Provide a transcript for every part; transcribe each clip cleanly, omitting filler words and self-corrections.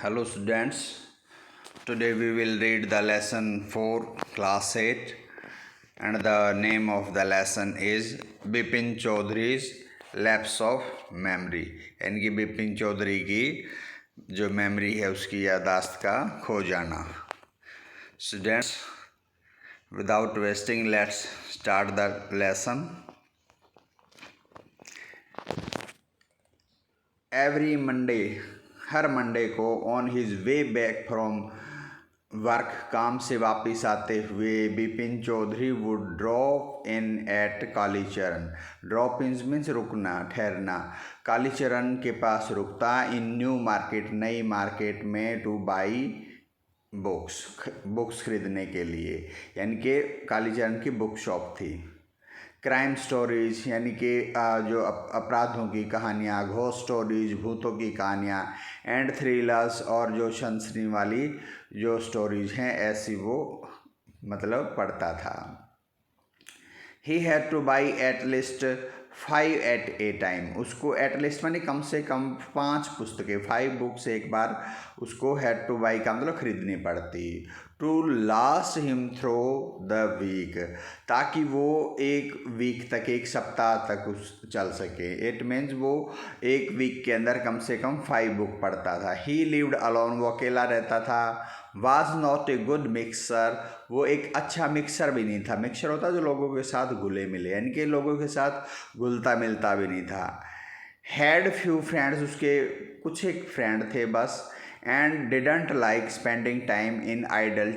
Hello students, today we will read the lesson 4 class 8 and the name of the lesson is Bipin Chaudhary's Lapse of Memory। यानी कि बिपिन चौधरी की जो memory है उसकी यादाश्त का खो जाना। Students, without wasting, let's start the lesson। Every Monday, हर मंडे को on his way back from work, काम से वापस आते हुए Bipin Chowdhury would drop in at Kalicharan. Drop in means रुकना, ठहरना। कालीचरण के पास रुकता इन न्यू मार्केट, नई मार्केट में, टू बाई बुक्स खरीदने के लिए। यानी कि कालीचरण की बुक शॉप थी। क्राइम स्टोरीज यानी कि जो अपराधों की कहानियाँ, घोस्ट स्टोरीज भूतों की कहानियाँ, एंड थ्रिलर्स और जो सनसनी वाली जो स्टोरीज हैं ऐसी वो मतलब पढ़ता था। He had to buy at least 5 at a time. उसको एट लिस्ट मानी कम से कम 5 पुस्तकें, 5 बुक्स एक बार उसको हैड टू बाई का मतलब खरीदनी पड़ती। To last him through the week, ताकि वो एक वीक तक, एक सप्ताह तक चल सके। इट मीन्स वो एक वीक के अंदर कम से कम 5 बुक पढ़ता था। ही लिव्ड अलोन, वो अकेला रहता था। Was not a good mixer, वो एक अच्छा मिक्सर भी नहीं था। मिक्सर होता जो लोगों के साथ घुले मिले, यानी कि लोगों के साथ घुलता मिलता भी नहीं था। हैड फ्यू फ्रेंड्स, उसके कुछ एक फ्रेंड थे बस। And didn't like spending time in idle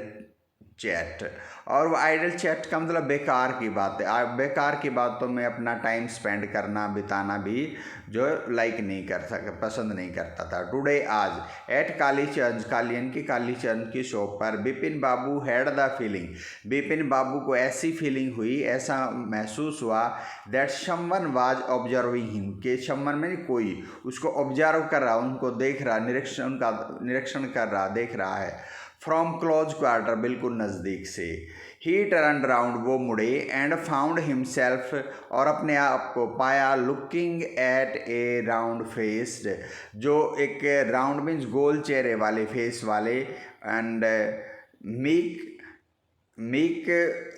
chat, और वो आइडल चैट का मतलब बेकार की बात है। बेकार की बातों में अपना टाइम स्पेंड करना, बिताना भी जो लाइक नहीं कर सका, पसंद नहीं करता था। टुडे, आज, एट कालीचंद की शॉप पर बिपिन बाबू हैड द फीलिंग, बिपिन बाबू को ऐसी फीलिंग हुई, ऐसा महसूस हुआ, that someone was observing him, के समवन में कोई उसको ऑब्जर्व कर रहा, उनको देख रहा, निरीक्षण कर रहा, देख रहा है। फ्रॉम क्लोज क्वार्टर, बिल्कुल नज़दीक से। ही टर्न राउंड, वो मुड़े, एंड फाउंड हिमसेल्फ, और अपने आप को पाया, looking at A round faced, जो एक राउंड मीन्स गोल चेहरे वाले, फेस वाले, and meek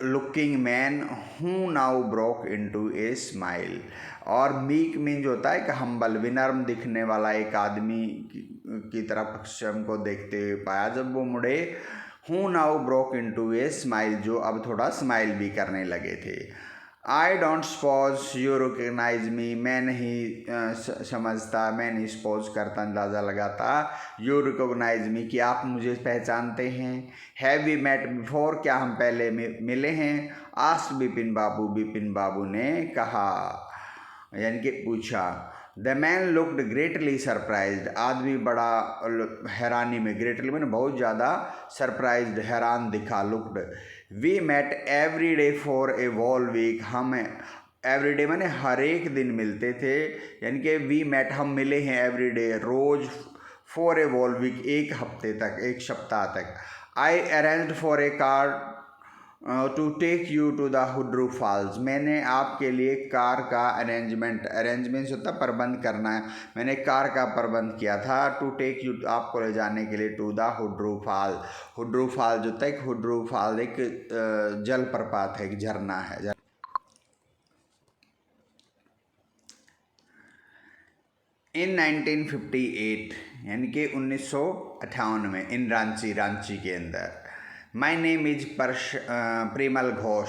looking man who now broke into a smile. और मीक मीन्स होता है कि हम्बल, विनम्र दिखने वाला एक आदमी की तरफ स्वयं को देखते हुए पाया जब वो मुड़े। Who now broke into a smile, जो अब थोड़ा स्माइल भी करने लगे थे। I don't suppose you recognise me, मैं नहीं समझता, मैं नहीं सपोज करता, अंदाज़ा लगाता, यू रिकग्नाइज मी कि आप मुझे पहचानते हैं। हैव वी मेट बिफोर, क्या हम पहले मिले हैं। आस्क्ड बिपिन बाबू ने कहा, यानी कि पूछा। The man looked greatly surprised, आदमी बड़ा हैरानी में, ग्रेटली मैंने बहुत ज़्यादा, सरप्राइज्ड हैरान दिखा। Looked. We met every day for a whole week, हम एवरी डे मैंने हर एक दिन मिलते थे, यानी कि वी मेट हम मिले हैं एवरी डे रोज़, फॉर ए वॉल वीक एक हफ्ते तक, एक सप्ताह तक। I arranged for a car to take you to the हुड्रू Falls, मैंने आपके लिए कार का अरेंजमेंट होता प्रबंध करना है, मैंने कार का प्रबंध किया था। टू टेक यू, आपको ले जाने के लिए, टू द हुड्रू फॉल। हुड्रू फॉल जो तक, हुड्रू फॉल एक जलप्रपात है, एक झरना है। इन 1958, यानी कि 1958 में, इन रांची के अंदर। My name is Primal Ghosh,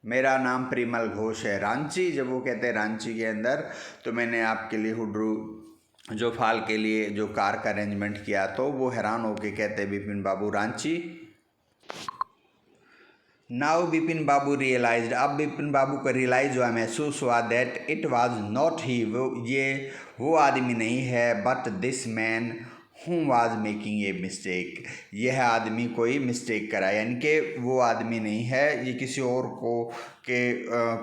मेरा नाम प्रिमल घोष है। रांची, जब वो कहते हैं रांची के अंदर, तो मैंने आपके लिए हुड्रू जो फाल के लिए जो कार का अरेंजमेंट किया, तो वो हैरान होके कहते बिपिन बाबू रांची। नाउ बिपिन बाबू रियलाइज्ड, अब बिपिन बाबू को रियलाइज हुआ, महसूस हुआ, दैट इट वाज नॉट ही, वो आदमी नहीं है, but this man who was making a mistake, यह आदमी कोई मिस्टेक करा, यानी कि वो आदमी नहीं है, ये किसी और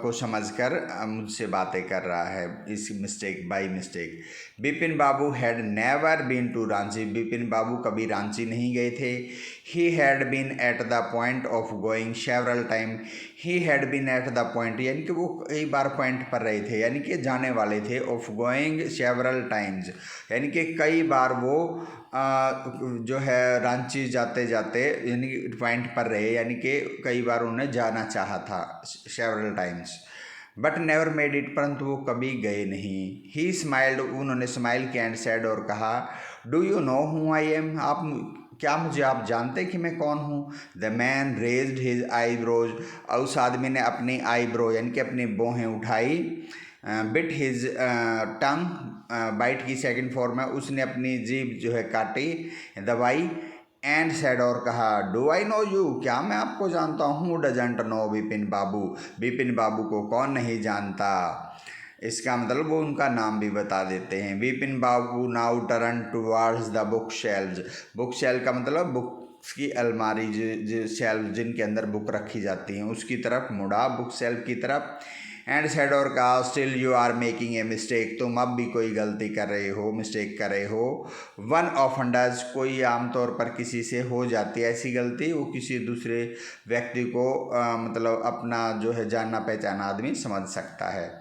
को समझकर मुझसे बातें कर रहा है, इस mistake, by mistake. Bipin Babu had never been to Ranchi, Bipin babu कभी रांची नहीं गए थे। He had been at the point of going several time, he had been at the point, यानी कि वो कई बार पॉइंट पर रहे थे, यानी कि जाने वाले थे, ऑफ गोइंग सेवरल टाइम्स, यानी कि कई बार वो जो है रांची जाते जाते यानी कि पॉइंट पर रहे, यानी कि कई बार उन्हें जाना चाहा था several times, but never made it, परंतु वो कभी गए नहीं। ही स्माइल्ड, उन्होंने स्माइल किया, एंड सेड, और कहा, do you know who I am, क्या मुझे आप जानते कि मैं कौन हूँ? The man raised his eyebrows, उस आदमी ने अपनी आईब्रो यानी कि अपनी भौहें उठाई, बिट हिज टंग, बाइट की सेकंड फॉर्म है, उसने अपनी जीभ जो है काटी, दबाई, एंड सेड, और कहा, डू आई नो यू, क्या मैं आपको जानता हूँ? डजंट नो विपिन बाबू, विपिन बाबू को कौन नहीं जानता? इसका मतलब वो उनका नाम भी बता देते हैं। Vipin babu now turn towards the book shelves, book shelf का मतलब बुक्स की अलमारी, जो शेल्व जिनके अंदर बुक रखी जाती हैं उसकी तरफ मुड़ा, बुक शेल्व की तरफ, एंड सेड, और कहा, still you are making a mistake, तुम अब भी कोई गलती कर रहे हो, मिस्टेक कर रहे हो। वन ऑफन डज, कोई आमतौर पर किसी से हो जाती है ऐसी गलती, वो किसी दूसरे व्यक्ति को मतलब अपना जो है जानना पहचाना आदमी समझ सकता है।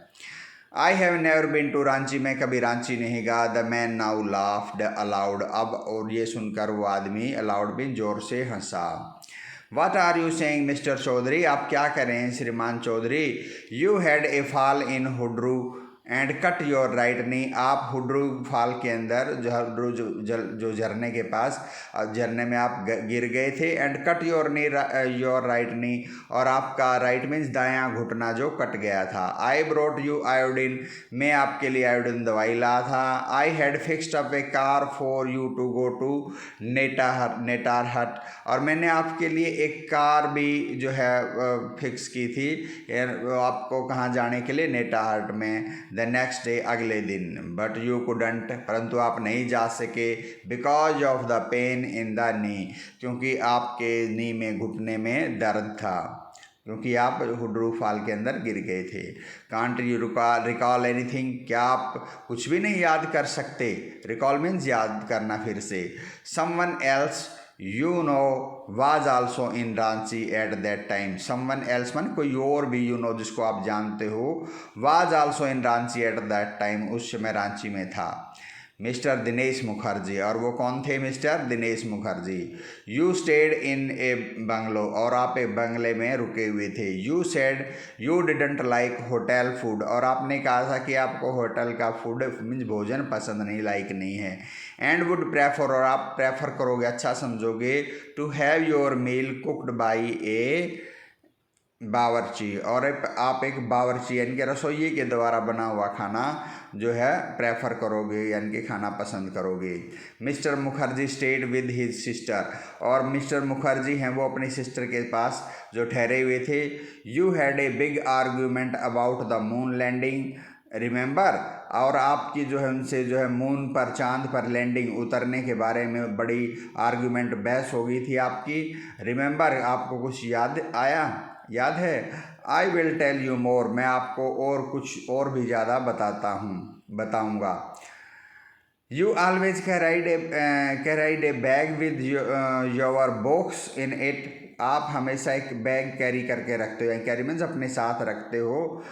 I have never been to Ranchi, मैं कभी रांची नहीं गया। The man now laughed aloud, अब और ये सुनकर वो आदमी अलाउड भी जोर से हंसा। What are you saying, mister Chowdhury, आप क्या कर रहे हैं श्रीमान Chowdhury? You had a fall in Hudru and cut your right knee, आप हुड्रू फाल के अंदर जो झरने के पास, झरने में आप गिर गए थे, and cut your knee, your right knee, और आपका राइट मीन्स दायां घुटना जो कट गया था। आई ब्रोट यू आयोडीन, मैं आपके लिए आयोडीन दवाई लाया था। I had fixed up a car for you to go to Netarhat, और मैंने आपके लिए एक कार भी जो है फिक्स की थी आपको कहाँ जाने के लिए, नेटाहट में। द नेक्स्ट डे, अगले दिन, बट यू कुडंट, परंतु आप नहीं जा सके, because of the pain in the knee, क्योंकि आपके नी में, घुटने में दर्द था, क्योंकि आप हुड्रू फॉल के अंदर गिर गए थे। कांट यू रिकॉल एनीथिंग, क्या आप कुछ भी नहीं याद कर सकते? रिकॉल मीन्स याद करना फिर से। Someone else you know was also in Ranchi at that time, someone else मन कोई और भी, यू नो जिसको आप जानते हो, was also in Ranchi at that time, उस समय रांची में था। मिस्टर दिनेश मुखर्जी, और वो कौन थे? Mister Dinesh Mukherjee. You stayed in A bungalow, और आप एक बंगले में रुके हुए थे। You said you didn't like hotel food, और आपने कहा था कि आपको होटल का फूड मीन्स भोजन पसंद नहीं, लाइक नहीं है। एंड वुड प्रेफर, और आप प्रेफर करोगे, अच्छा समझोगे, to have your meal cooked by a bawarchi, और आप एक बावर्ची यानी कि रसोइये के द्वारा बना हुआ खाना जो है प्रेफर करोगे, यानी कि खाना पसंद करोगे। Mister Mukherjee stayed with his sister, और मिस्टर मुखर्जी हैं वो अपनी सिस्टर के पास जो ठहरे हुए थे। You had a big argument about the moon landing, remember, और आपकी जो है उनसे जो है मून पर, चांद पर लैंडिंग, उतरने के बारे में बड़ी आर्ग्यूमेंट, बहस हो गई थी आपकी। रिमेंबर, आपको कुछ याद है? I will tell you more, मैं आपको और कुछ और भी ज़्यादा बताऊँगा। You always carried a bag with your books in it, आप हमेशा एक बैग कैरी करके रखते हो, कैरी मीन्स अपने साथ रखते हो,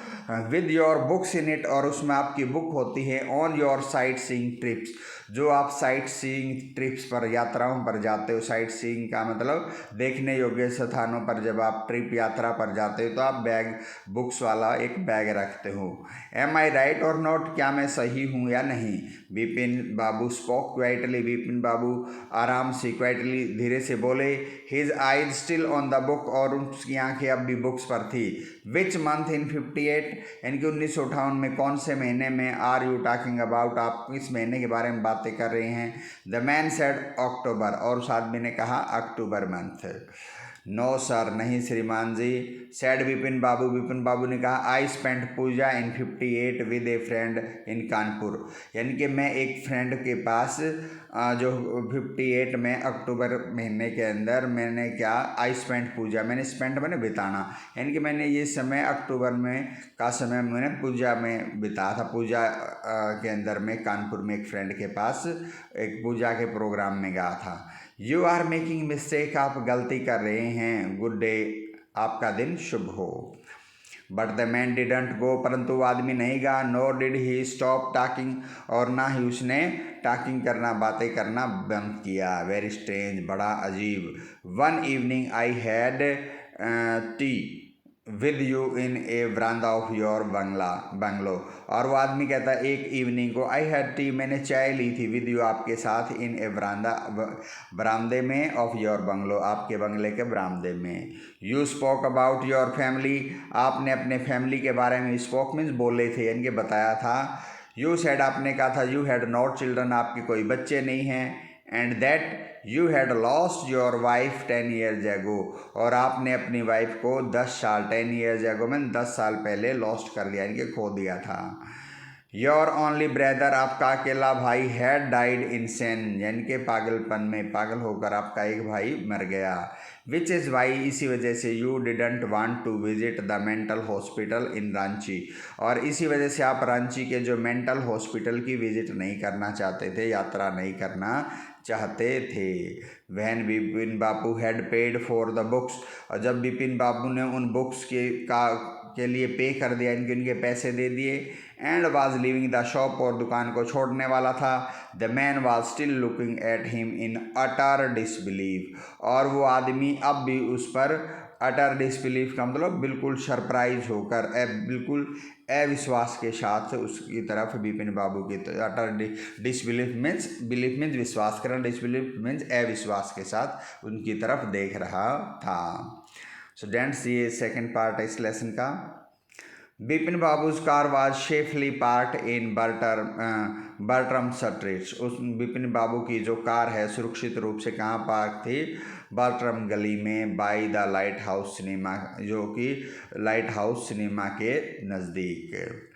with your books in it, और उसमें आपकी बुक होती है। On your sight seeing trips, जो आप साइट सीइंग ट्रिप्स पर, यात्राओं पर जाते हो, साइट सीइंग का मतलब देखने योग्य स्थानों पर जब आप ट्रिप यात्रा पर जाते हो तो आप बैग, बुक्स वाला एक बैग रखते हो। एम आई राइट और नॉट, क्या मैं सही हूँ या नहीं? विपिन बाबू स्पोक क्वाइटली, विपिन बाबू आराम से, क्वाइटली धीरे से बोले। His eyes still on the book, और उसकी आंखें अब भी बुक्स पर थी। विच मंथ इन 58, यानी कि 1958 में कौन से महीने में, आर यू टॉकिंग अबाउट, आप किस महीने के बारे में बातें कर रहे हैं? द मैन सेड अक्टूबर, और उस आदमी ने कहा अक्टूबर मंथ। नो सर, नहीं श्रीमान जी। सैड विपिन बाबू ने कहा, I spent Puja in 58 with a friend in Kanpur, यानी कि मैं एक फ्रेंड के पास जो 58 में अक्टूबर महीने के अंदर मैंने क्या, आई स्पेंट पूजा, मैंने स्पेंट मैंने बिताना, यानी कि मैंने ये समय अक्टूबर में का समय मैंने पूजा में बिताया था। पूजा के अंदर में कानपुर में एक फ्रेंड के पास एक पूजा के प्रोग्राम में गया था। यू आर मेकिंग मिस्टेक, आप गलती कर रहे हैं। गुड डे आपका दिन शुभ हो। But the man didn't go, परंतु वो आदमी नहीं गया। नोर डिड ही स्टॉप टॉकिंग, और ना ही उसने टॉकिंग करना, बातें करना बंद किया। वेरी स्ट्रेंज, बड़ा अजीब। One evening I had tea with you in a veranda of your bungalow. और वो आदमी कहता है एक इवनिंग को, आई हैड टी, मैंने चाय ली थी, विद यू, आपके साथ, इन ए बरामदे में, ऑफ योर बंगलो, आपके बंगले के बरामदे में। You spoke about your family, आपने अपने फैमिली के बारे में, स्पोक मीन्स बोले थे, यानी कि बताया था। यू सेड, आपने कहा था, यू हैड नॉट चिल्ड्रन, आपके कोई बच्चे नहीं हैं। And that you had lost your wife 10 years ago, और आपने अपनी वाइफ को 10 साल, 10 years ago में 10 साल पहले लॉस्ट कर दिया, यानी कि खो दिया था। योर ओनली ब्रदर, आपका अकेला भाई, हैड डाइड इन सेन, यानी कि पागलपन में, पागल होकर आपका एक भाई मर गया। विच इज़ वाई, इसी वजह से, you didn't want to visit the mental hospital in Ranchi, और इसी वजह से आप रांची के जो मेंटल हॉस्पिटल की विजिट नहीं करना चाहते थे, यात्रा नहीं करना चाहते थे। When Bipin Babu had paid for the books, और जब बिपिन बाबू ने उन बुक्स के लिए पे कर दिया, इनके उनके पैसे दे दिए। And was living the shop, और दुकान को छोड़ने वाला था। The man was still looking at him in utter disbelieve, और वो आदमी अब भी उस पर, अटर डिसबिलीव का मतलब बिल्कुल सरप्राइज होकर, बिल्कुल अविश्वास के साथ उसकी तरफ, बिपिन बाबू की अटर डिसबिलीव मीन्स, बिलीफ मीन्स विश्वास करना, डिसबिलीव मीन्स अविश्वास के साथ उनकी तरफ देख रहा था। स्टूडेंट्स, ये सेकंड पार्ट है इस लेसन का। Bipin babus car was safely park in Bertram street, उस बिपिन बाबू की जो कार है सुरक्षित रूप से कहाँ पार्क थी, बर्ट्रम गली में, by the Lighthouse Cinema, जो कि लाइट हाउस सिनेमा के नज़दीक।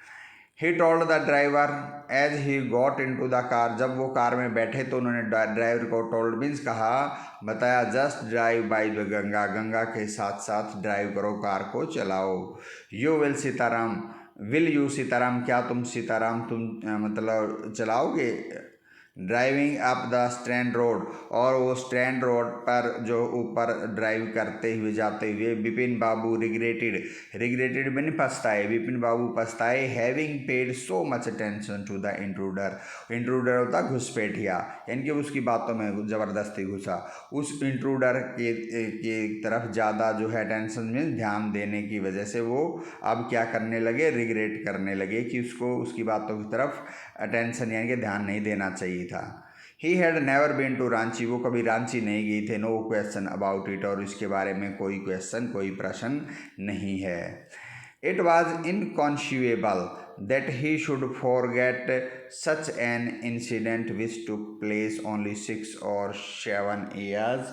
He told the driver as he got into the car, जब वो कार में बैठे तो उन्होंने ड्राइवर को, टोल्ड मीन्स कहा, बताया, just drive by the Ganga, Ganga के साथ साथ ड्राइव करो, कार को चलाओ। You will Sitaram, will you Sitaram, क्या तुम सीताराम, तुम मतलब चलाओगे, driving up the strand road, और वो स्ट्रैंड रोड पर जो ऊपर ड्राइव करते हुए जाते हुए, बिपिन बाबू रिग्रेटेड मैंने पछताए, बिपिन बाबू पछताए, having paid so much attention to the intruder होता घुसपैठिया, यानी कि उसकी बातों में ज़बरदस्ती घुसा, उस इंट्रूडर के तरफ ज़्यादा जो है अटेंशन में ध्यान देने की वजह से वो अब क्या करने लगे, रिग्रेट करने लगे कि उसको उसकी बातों की तरफ अटेंशन यानी कि ध्यान नहीं देना चाहिए था। He had never been to Ranchi, वो कभी रांची नहीं गई थे। नो क्वेश्चन अबाउट इट, और इसके बारे में कोई क्वेश्चन, कोई प्रश्न नहीं है। It was inconceivable that he should forget such an incident which took place only 6 or 7 years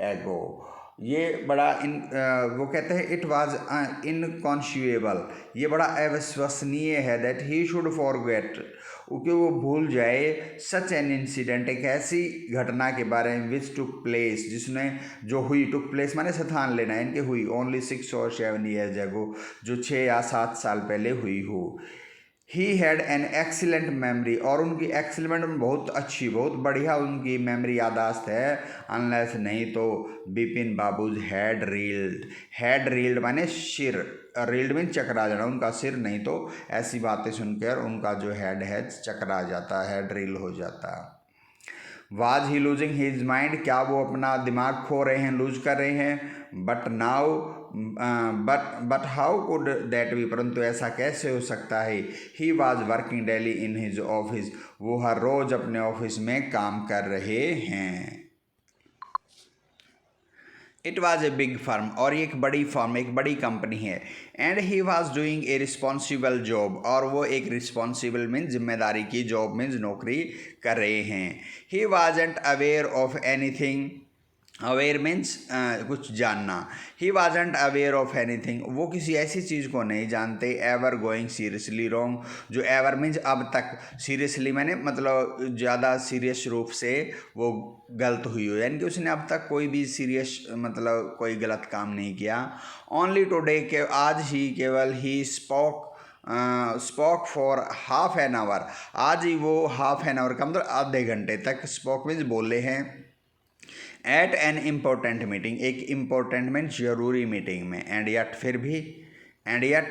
एगो। ये बड़ा वो कहते हैं इट वाज इनकॉन्शिवेबल, ये बड़ा अविश्वसनीय है, दैट ही शुड फॉरगेट, कि वो भूल जाए, सच एन इंसिडेंट, एक ऐसी घटना के बारे में, विच टुक प्लेस, जिसने, जो हुई, टुक प्लेस माने स्थान लेना, इनके हुई, ओनली 6 or 7 years एगो, जो 6 या 7 साल पहले हुई हो। He had an excellent memory, और उनकी एक्सीलेंट बहुत अच्छी, बहुत बढ़िया उनकी मेमरी, यादाश्त है। अनलेस, नहीं तो, बिपिन बाबूज हैड रील्ड माने सिर, रील्ड में चकरा जाना, उनका सिर, नहीं तो ऐसी बातें सुनकर उनका जो हेड है चकरा जाता है, रील हो जाता। Was he losing his mind, क्या वो अपना दिमाग खो रहे हैं, लूज कर रहे हैं। But how could that be, परंतु ऐसा कैसे हो सकता है। He was working daily in his office, वो हर रोज अपने ऑफिस में काम कर रहे हैं। It was a big firm, और ये एक बड़ी फर्म, एक बड़ी कंपनी है। And he was doing a responsible job, और वो एक रिस्पॉन्सिबल मीन्स जिम्मेदारी की, जॉब मीन्स नौकरी कर रहे हैं। He wasn't aware of anything, aware means कुछ जानना। He wasn't aware of anything, वो किसी ऐसी चीज़ को नहीं जानते। एवर गोइंग सीरियसली रॉन्ग, जो एवर मीन्स अब तक, सीरियसली मैंने मतलब ज़्यादा सीरियस रूप से वो गलत हुई हो, यानी कि उसने अब तक कोई भी सीरियस मतलब कोई गलत काम नहीं किया। ओनली टुडे, के आज ही केवल, he spoke for half an hour, आज ही वो हाफ एन आवर का मतलब आधे घंटे तक, स्पोक मीन्स बोले हैं, एट एन इम्पोर्टेंट मीटिंग, एक इम्पोर्टेंट मीन्स जरूरी मीटिंग में, एंड यट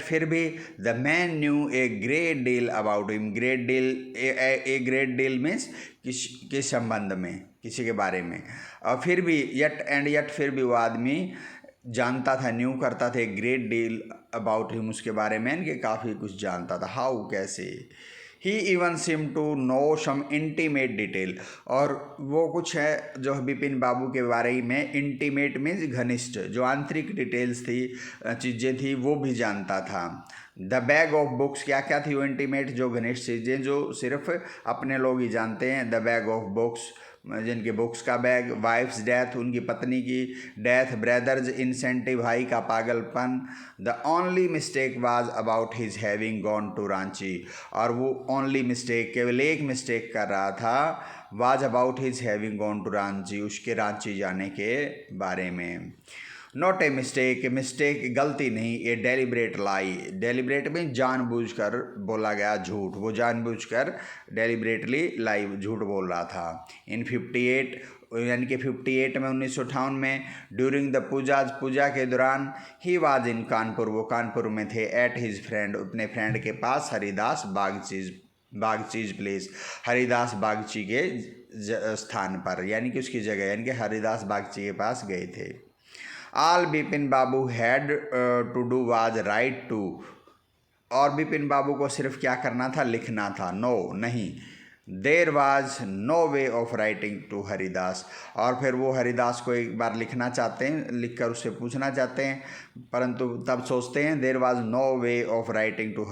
फिर भी the man new a great deal about him, great deal, a great deal means किस संबंध में, किसी के बारे में, और फिर भी यट फिर भी वो आदमी जानता था, न्यू करता था, ग्रेट डील अबाउट हिम, उसके बारे में कि काफ़ी कुछ जानता था। हाउ, कैसे? He even seem to know some intimate detail, और वो कुछ है जो बिपिन बाबू के बारे में इंटीमेट मीन्स घनिष्ठ, जो आंतरिक डिटेल्स थी, चीज़ें थी, वो भी जानता था। द बैग ऑफ बुक्स, क्या क्या थी वो इंटीमेट, जो घनिष्ठ चीज़ें जो सिर्फ अपने लोग ही जानते हैं। द बैग ऑफ बुक्स, जिनके बुक्स का बैग, वाइफ्स डेथ, उनकी पत्नी की डेथ, ब्रदर्स इंसेंटिव, भाई का पागलपन, the only mistake was about his having gone to Ranchi, और वो ओनली मिस्टेक, केवल एक मिस्टेक कर रहा था, was about his having gone to Ranchi, उसके रांची जाने के बारे में। नॉट ए मिस्टेक गलती नहीं, ए डेलिब्रेट लाई, डेलिब्रेट में जानबूझकर बोला गया झूठ, वो जानबूझकर डेलिब्रेटली लाई, झूठ बोल रहा था। इन 58 यानी कि 58 में 1958 में, ड्यूरिंग द पूजा के दौरान, ही वाज इन कानपुर, वो कानपुर में थे, एट हिज फ्रेंड, अपने फ्रेंड के पास, हरिदास बागचीज प्लेस, हरिदास बागची के स्थान पर, यानी कि उसकी जगह, यानी कि हरिदास बागची के पास गए थे। All Bipin Babu had to do was write to, और बिपिन बाबू को सिर्फ क्या करना था, लिखना था, नो नहीं, there was no way of writing to Haridas, और फिर वो हरिदास को एक बार लिखना चाहते हैं, लिखकर उससे पूछना चाहते हैं, परंतु तब सोचते हैं there was no way of writing to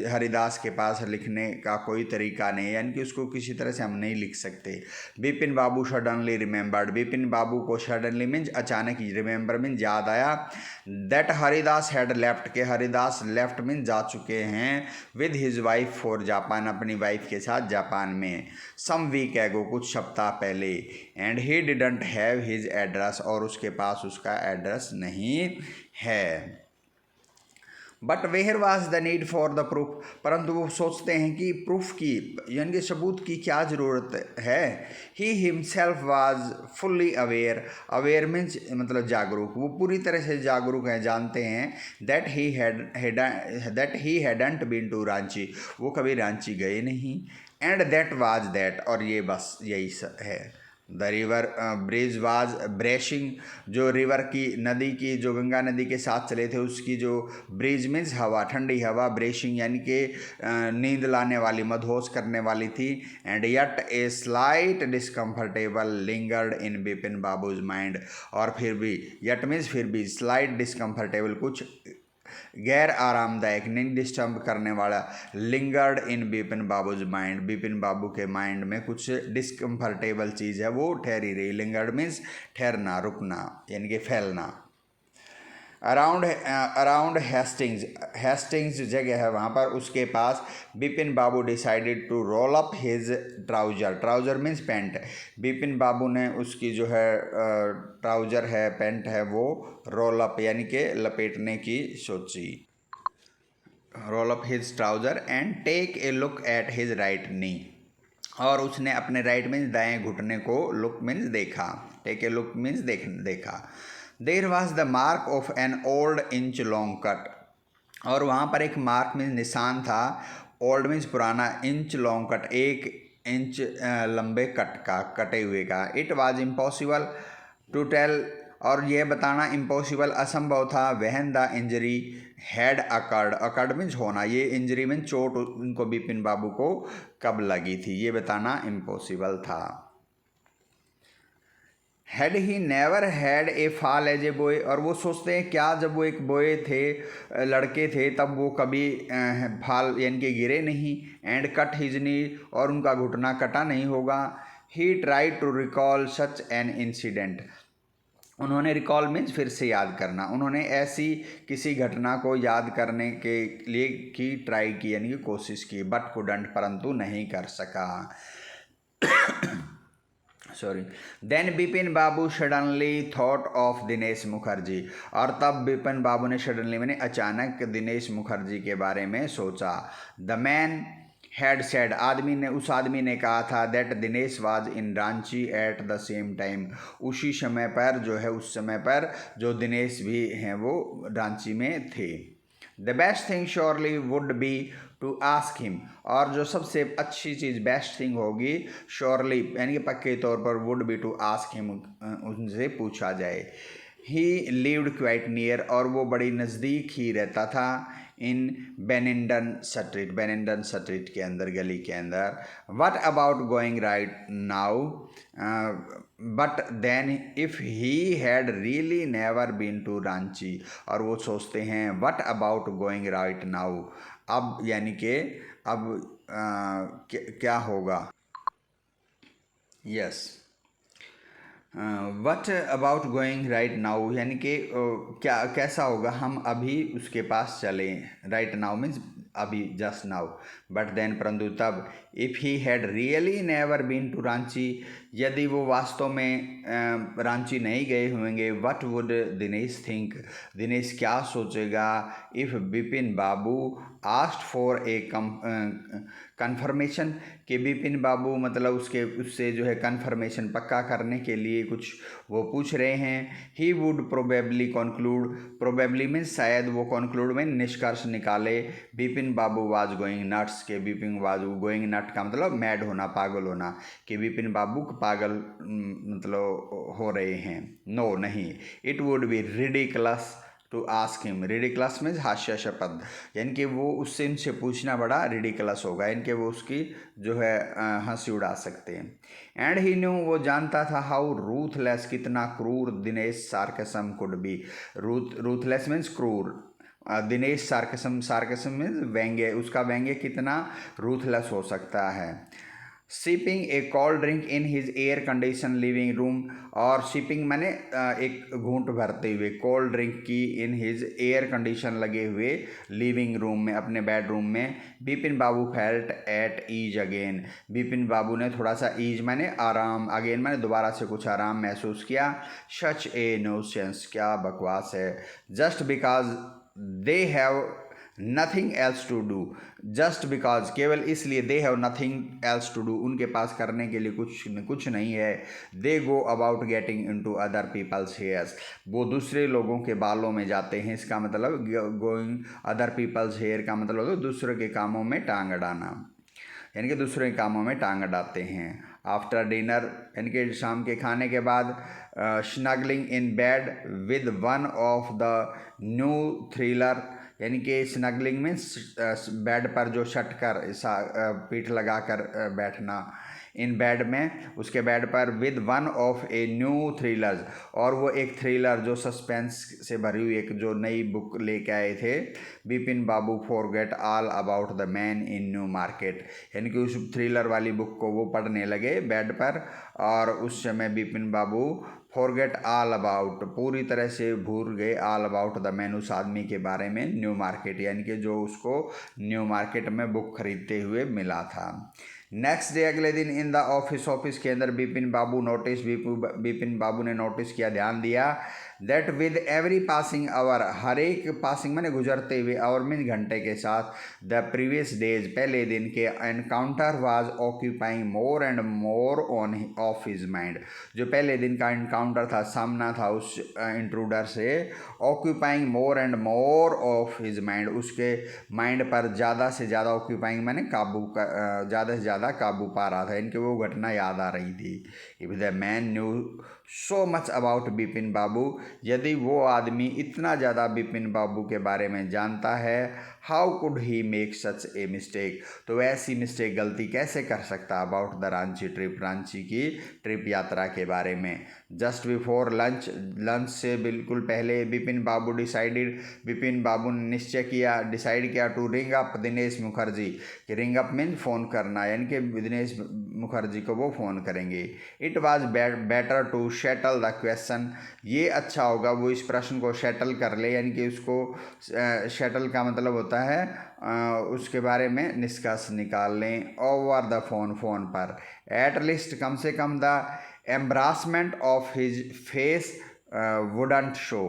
Haridas के पास लिखने का कोई तरीका नहीं, यानी कि उसको किसी तरह से हम नहीं लिख सकते। बिपिन बाबू सडनली रिमेंबर्ड, बिपिन बाबू को सडनली मीन्स अचानक, रिमेंबर मीन्स याद आया, दैट हरिदास हैड लेफ्ट, के हरिदास लेफ्ट मीन्स जा चुके हैं, with his wife for Japan, अपनी वाइफ के साथ जापान में, सम वीक एगो, कुछ सप्ताह पहले, and he didn't have his address, और उसके पास उसका एड्रेस नहीं है। But where was the need for the proof, परंतु वो सोचते हैं कि प्रूफ की, यानी कि सबूत की क्या ज़रूरत है। He himself was fully aware means मतलब जागरूक, वो पूरी तरह से जागरूक हैं, जानते हैं, that he hadn't been to Ranchi, वो कभी रांची गए नहीं, एंड दैट वाज दैट, और ये बस यही है। द रिवर ब्रिज वाज ब्रेशिंग, जो रिवर की, नदी की, जो गंगा नदी के साथ चले थे, उसकी जो ब्रिज मीन्स हवा, ठंडी हवा, ब्रेशिंग यानी कि नींद लाने वाली, मदहोश करने वाली थी। And yet a slight discomfortable lingered in Bipin babus mind, और फिर भी, यट मीन्स फिर भी, स्लाइट डिस्कम्फर्टेबल कुछ गैर आरामदायक, नहीं डिस्टर्ब करने वाला, लिंगर्ड इन बिपिन बाबूज माइंड, बिपिन बाबू के माइंड में कुछ डिस्कम्फर्टेबल चीज़ है, वो ठहरी रही। लिंगर्ड मीन्स ठहरना, रुकना, यानी कि फैलना। अराउंड हेस्टिंग्स जगह है वहाँ पर, उसके पास, Bipin babu decided to roll up his trouser means pant, Bipin बाबू ने उसकी जो है ट्राउज़र है, पैंट है, वो रोल अप यानी कि लपेटने की सोची। Roll up his trouser and take a look at his right knee, और उसने अपने राइट मीन्स दाएं घुटने को, लुक मीन्स देखा, टेक ए लुक मीन्स देखा। There was the mark of an old inch long cut, और वहाँ पर एक मार्क मीन्स निशान था, ओल्ड मीन्स पुराना, इंच लॉन्ग कट 1 इंच लंबे कट का, कटे हुए का। It was impossible to tell, और यह बताना इम्पॉसिबल, असंभव था, when the injury had occurred means होना, ये इंजरी मीन्स चोट उनको बिपिन बाबू को कब लगी थी, ये बताना इम्पॉसिबल था। Had he never had a fall as a boy, और वो सोचते हैं क्या जब वो एक बॉय थे, लड़के थे, तब वो कभी फॉल यानी कि गिरे नहीं, एंड कट हिज नी, और उनका घुटना कटा नहीं होगा। He try to recall such an incident, उन्होंने रिकॉल मीन्स फिर से याद करना, उन्होंने ऐसी किसी घटना को याद करने के लिए की ट्राई की यानी कि कोशिश की, बट कुडंट, परंतु नहीं कर सका। Sorry. Then Bipin Babu suddenly thought of Dinesh Mukherjee, और तब बिपिन बाबू ने सडनली मैंने अचानक दिनेश मुखर्जी के बारे में सोचा। द मैन हैड सेड, उस आदमी ने कहा था, that Dinesh was in Ranchi eight the same time, उसी समय पर जो है, उस समय पर जो दिनेश भी हैं वो रांची में थे। The best thing surely would be to ask him, और जो सबसे अच्छी चीज़ बेस्ट थिंग होगी, श्योरली यानी कि पक्के तौर पर, would be to ask him, उनसे पूछा जाए। ही लिव्ड क्वाइट नियर, और वो बड़ी नज़दीक ही रहता था, इन बेनिंडन स्ट्रीट के अंदर, गली के अंदर। What about going right now, but then if he had really never been to Ranchi, और वो सोचते हैं what about going right now, अब यानी कि अब क्या होगा। Yes, what about going right now, यानी कि क्या कैसा होगा हम अभी उसके पास चलें। राइट नाउ मीन्स अभी, जस्ट नाउ। बट देन, परंतु तब, if he had really never been to Ranchi, यदि वो वास्तव में रांची नहीं गए होंगे, what would Dinesh think, Dinesh क्या सोचेगा, if Bipin Babu asked for a confirmation, कि बिपिन बाबू मतलब उससे जो है कन्फर्मेशन पक्का करने के लिए कुछ वो पूछ रहे हैं। He would probably conclude, probably means शायद, वो कंक्लूड में निष्कर्ष निकाले, Bipin Babu was going nuts, के बिपिन बाबू गोइंग नट का मतलब मैड होना, पागल होना, कि बिपिन बाबू पागल मतलब हो रहे हैं। नो नहीं, it would be ridiculous to ask him, ridiculous means हास्यास्पद, यानी कि वो उससे इनसे पूछना बड़ा रिडिकुलस होगा, इनके वो उसकी जो है हंसी उड़ा सकते हैं। एंड ही न्यू, वो जानता था, हाउ रूथलेस, कितना क्रूर Dinesh sarcasm could be, ruthless means क्रूर, दिनेश सार्कसम मीन्स व्यंग्य, उसका व्यंग्य कितना रूथलेस हो सकता है। Sipping A cold drink in his air condition living room, और सिपिंग मैंने एक घूंट भरते हुए, कोल्ड ड्रिंक की इन हिज एयर कंडीशन लगे हुए लिविंग रूम में, अपने बेडरूम में। Bipin babu felt at ease again, Bipin बाबू ने थोड़ा सा ईज मैंने आराम, अगेन मैंने दोबारा से कुछ आराम महसूस किया। सच ए न्यूसेंस, क्या बकवास है। Just because they have nothing else to do, just because केवल इसलिए, they have nothing else to do, उनके पास करने के लिए कुछ नहीं है। They go about getting into other people's hairs, वो दूसरे लोगों के बालों में जाते हैं, इसका मतलब गोइंग अदर पीपल्स हेयर का मतलब दूसरे के कामों में टांग अड़ाना, यानी कि दूसरे के कामों में टांग अड़ाते हैं। आफ्टर डिनर, यानी कि शाम के खाने के बाद, snuggling in bed with one of the new thriller, यानी कि स्नगलिंग मीन्स बेड पर जो सट कर पीठ लगा कर बैठना, इन बेड में, उसके बेड पर, with one of a new thrillers, और वो एक थ्रिलर जो सस्पेंस से भरी हुई एक जो नई बुक लेके आए थे। Bipin babu forget all about the man in New Market, यानी कि उस थ्रिलर वाली बुक को वो पढ़ने लगे बेड पर, और उस समय Bipin babu forget all about, पूरी तरह से भूल गए, ऑल अबाउट द मैन, उस आदमी के बारे में, न्यू मार्केट, यानी कि जो उसको न्यू मार्केट में बुक खरीदते हुए मिला था। नेक्स्ट डे, अगले दिन, इन द ऑफिस के अंदर, बिपिन बाबू ने नोटिस किया, ध्यान दिया, that with every passing hour, हर एक पासिंग मैंने गुजरते हुए, आवर मीन घंटे के साथ, द प्रीवियस डेज, पहले दिन के, encounter was occupying more and more on off his mind, जो पहले दिन का एनकाउंटर था, सामना था उस इंट्रूडर से, occupying more and more of his mind, उसके माइंड पर ज़्यादा से ज़्यादा, ऑक्यूपाइंग मैंने ज़्यादा से ज़्यादा काबू पा रहा था, इनके वो घटना याद आ रही थी। If the man knew so much about Bipin babu, यदि वो आदमी इतना ज़्यादा बिपिन बाबू के बारे में जानता है, how could he make such a mistake, तो ऐसी मिस्टेक, गलती कैसे कर सकता, about the Ranchi trip, Ranchi की ट्रिप यात्रा के बारे में। जस्ट बिफोर लंच से बिल्कुल पहले, बिपिन बाबू ने निश्चय किया, डिसाइड किया, to ring up Dinesh Mukherjee, कि रिंग अप मीन फ़ोन करना, यानी कि दिनेश मुखर्जी को वो फ़ोन करेंगे। It was better to settle the question, ये अच्छा होगा वो इस प्रश्न को शेटल कर ले, यानी कि उसको शेटल का मतलब होता है उसके बारे में निष्कर्ष निकाल लें, ओवर द फोन पर, एट लीस्ट कम से कम the embarrassment of his face wouldn't show,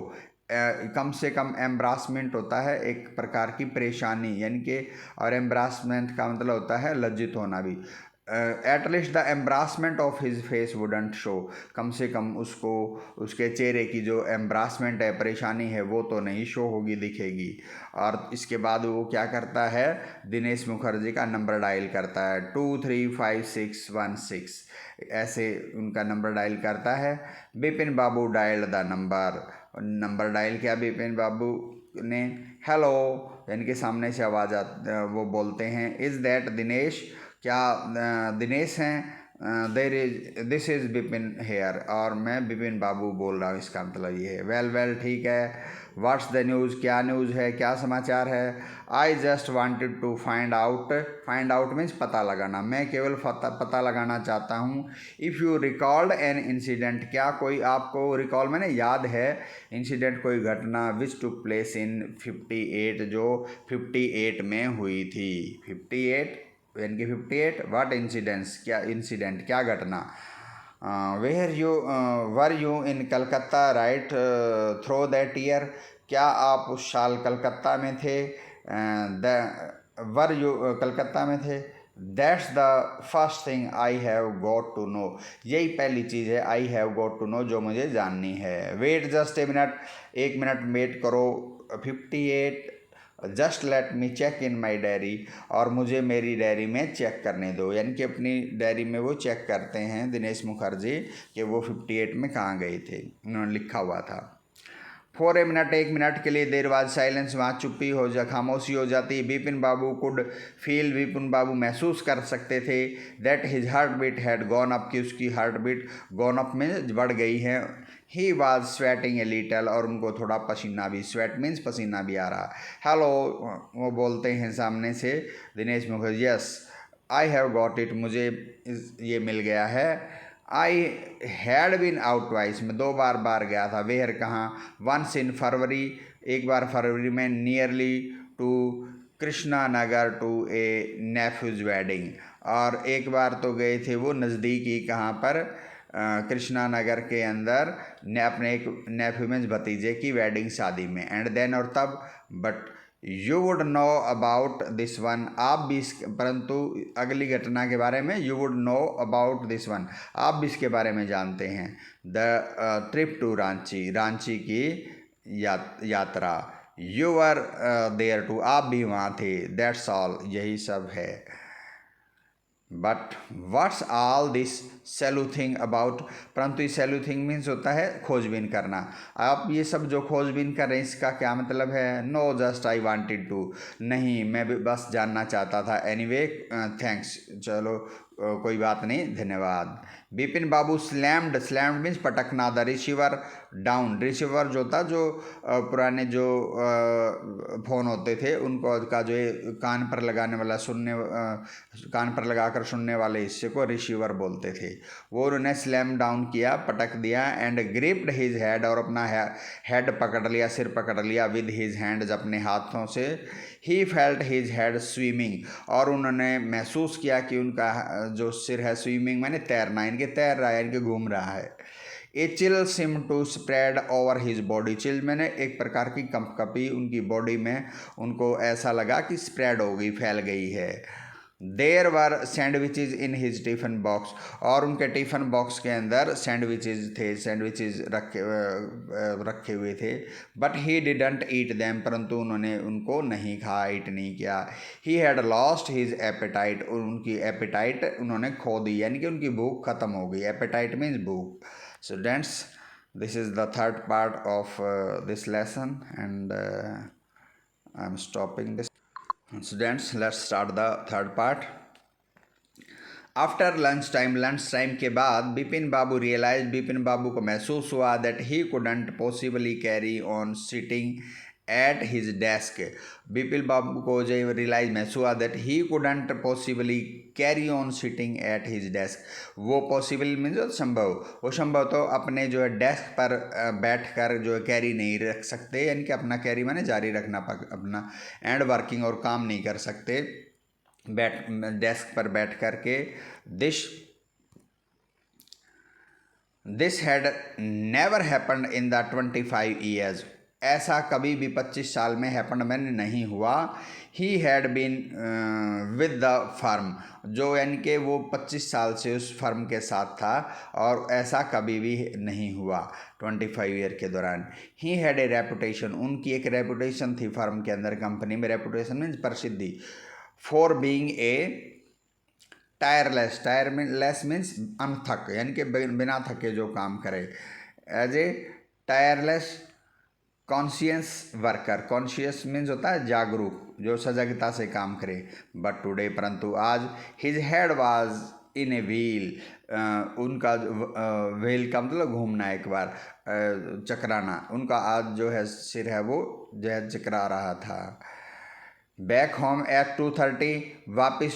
कम से कम एम्ब्रासमेंट होता है एक प्रकार की परेशानी, यानी कि, और एम्ब्रासमेंट का मतलब होता है लज्जित होना भी। At least the embarrassment of his face wouldn't show, कम से कम उसको उसके चेहरे की जो एम्ब्रासमेंट है, परेशानी है, वो तो नहीं शो होगी, दिखेगी। और इसके बाद वो क्या करता है, दिनेश मुखर्जी का नंबर डायल करता है, 235616, ऐसे उनका नंबर डायल करता है। बिपिन बाबू डायल द नंबर डायल किया बिपिन बाबू ने। हेलो, यानी कि सामने से आवाज़ वो बोलते हैं, इज़ दैट दिनेश, क्या दिनेश हैं, there is this is Bipin here, और मैं बिपिन बाबू बोल रहा हूँ, इसका मतलब ये है। वेल ठीक है, व्हाट्स द न्यूज़, क्या न्यूज़ है, क्या समाचार है। I just wanted to find out means पता लगाना, मैं केवल पता लगाना चाहता हूँ। If you recalled an incident, क्या कोई आपको रिकॉल मैंने याद है, इंसिडेंट कोई घटना, विच टुक प्लेस इन 58, जो 58 में हुई थी। 58 यानी कि 58 वाट इंसिडेंट्स, क्या इंसिडेंट, क्या घटना। Where you were you in Calcutta right through that year, क्या आप उस साल कलकत्ता में थे, वर यू कलकत्ता में थे। That's the first thing I have got to know, यही पहली चीज़ है, I have got to know, जो मुझे जाननी है। वेट जस्ट ए मिनट, एक मिनट वेट करो। 58, just let me check in my diary, और मुझे मेरी डायरी में चेक करने दो, यानी कि अपनी डायरी में वो चेक करते हैं दिनेश मुखर्जी कि वो 58 में कहाँ गए थे, उन्होंने लिखा हुआ था। फॉर ए मिनट, एक मिनट के लिए देर बाद साइलेंस, वहाँ चुप्पी हो जा, खामोशी हो जाती। बिपिन बाबू कुड फील, बिपिन बाबू महसूस कर सकते थे, that his heart beat had gone up, कि उसकी हार्ट बीट गॉन अप में बढ़ गई है। He was sweating a little, और उनको थोड़ा पसीना भी, स्वेट मीन्स पसीना भी आ रहा। हेलो, वो बोलते हैं सामने से Dinesh Mukherjee, yes I have got it, मुझे ये मिल गया है। I had been out twice, मैं 2 बार गया था। वेयर, कहाँ, वंस इन फरवरी, एक बार फरवरी में, nearly to Krishnanagar to a nephew's wedding, और एक बार तो गए थे वो नज़दीकी, कहाँ पर, कृष्णा नगर के अंदर, ने अपने एक नेफ्यू मीन्स भतीजे की वेडिंग, शादी में। एंड देन, और तब, but you would know about this one, आप भी परंतु अगली घटना के बारे में, you would know about this one, आप भी इसके बारे में जानते हैं। The trip to Ranchi, Ranchi की यात्रा। यू वर देयर टू, आप भी वहाँ थे। दैट्स ऑल, यही सब है। But what's all this sleuthing about, परंतु ये सेलूथिंग मीन्स होता है खोजबीन करना। आप ये सब जो खोजबीन कर रहे हैं, इसका क्या मतलब है। No just I wanted to, नहीं मैं भी बस जानना चाहता था। एनीवे थैंक्स, चलो कोई बात नहीं, धन्यवाद। Bipin babu slammed, slammed means पटकना, द रिसीवर डाउन, रिसीवर जो था, जो पुराने जो फ़ोन होते थे उनको का जो कान पर लगाने वाला, कान पर लगाकर सुनने वाले हिस्से को रिसीवर बोलते थे, वो उन्होंने स्लैम डाउन किया, पटक दिया। एंड ग्रिप्ड हिज हेड, और अपना हेड पकड़ लिया, सिर पकड़ लिया, विद हिज हैंड्स, अपने हाथों से। He felt his head swimming, और उन्होंने महसूस किया कि उनका जो सिर है, स्विमिंग मैंने तैरना, इनके तैर रहा है, इनके घूम रहा है। A chill seem to spread over his body, chill मैंने एक प्रकार की कंपकपी उनकी बॉडी में, उनको ऐसा लगा कि स्प्रेड हो गई, फैल गई है। There were sandwiches in his tiffin box, और उनके टिफ़िन बॉक्स के अंदर सैंडविचेज थे, सैंडविचेज रखे हुए थे। But he didn't eat them, परंतु उन्होंने उनको नहीं खाया, ईट नहीं किया। He had lost his appetite, उनकी एपेटाइट उन्होंने खो दी, यानी कि उनकी भूख खत्म हो गई। एपेटाइट मीन्स भूख। Students, this is the third part of this lesson, and I'm stopping this. Students, let's start the third part. After lunch time के बाद बिपिन बाबू रियलाइज, बिपिन बाबू को महसूस हुआ that he couldn't possibly carry on sitting at his desk. Bipin बाबू को जो realise महसूस हुआ that he couldn't possibly carry on sitting at his desk, वो पॉसिबल मीन्स संभव, वो संभव तो अपने जो है डेस्क पर बैठ कर जो है कैरी नहीं रख सकते, यानी कि अपना कैरी माने जारी रखना अपना, एंड वर्किंग, और काम नहीं कर सकते डेस्क पर बैठ कर के। This had never happened in the 25 years, ऐसा कभी भी 25 साल में हैपन मैंने नहीं हुआ। He had been with the firm, जो यानी कि वो 25 साल से उस फर्म के साथ था और ऐसा कभी भी नहीं हुआ 25 ईयर के दौरान। ही हैड ए रेपुटेशन, उनकी एक रेपुटेशन थी फर्म के अंदर, कंपनी में। रेपुटेशन मीन्स प्रसिद्धि। For being a tireless, tireless means अनथक, यानी कि बिना थके जो काम करे। As a tireless conscious worker, conscious means होता है जागरूक, जो सजगता से काम करे। बट टुडे, परंतु आज, his head was in a wheel, उनका व्हील का मतलब घूमना, एक बार चकराना, उनका आज जो है सिर है वो जो है चकरा रहा था। बैक होम एट 2:30, वापस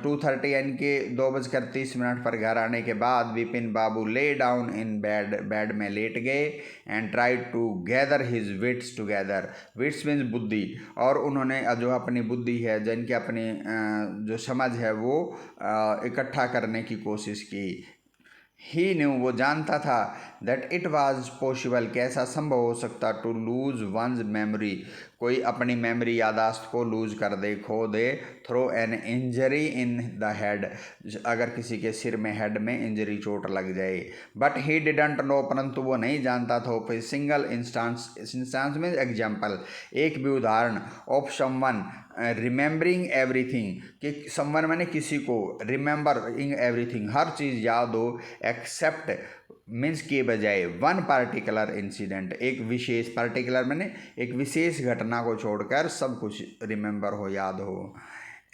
2:30 यानी कि 2:30 पर घर आने के बाद Vipin Babu lay down in bed में लेट गए and tried to gather his wits together. Wits means बुद्धि, और उन्होंने जो अपनी बुद्धि है, जिनकी अपनी जो समझ है वो इकट्ठा करने की कोशिश की। ही न्यू, वो जानता था, दैट इट वॉज पॉसिबल, कैसा संभव हो सकता, टू लूज वंस मेमोरी, कोई अपनी मेमोरी यादाश्त को लूज कर दे, खो दे, through an injury in the head, अगर किसी के सिर में, हेड में इंजरी, चोट लग जाए। बट ही डिडंट नो, परंतु वो नहीं जानता था, of a single instance, instance में एग्जाम्पल, एक भी उदाहरण, ऑफ समवन रिमेंबरिंग एवरीथिंग, कि समवन मैंने किसी को, रिमेंबरिंग एवरीथिंग, हर चीज़ याद हो, एक्सेप्ट मीन्स के बजाय वन पार्टिकुलर इंसिडेंट, एक विशेष, पार्टिकुलर मैंने एक विशेष घटना को छोड़कर सब कुछ रिमेंबर हो, याद हो।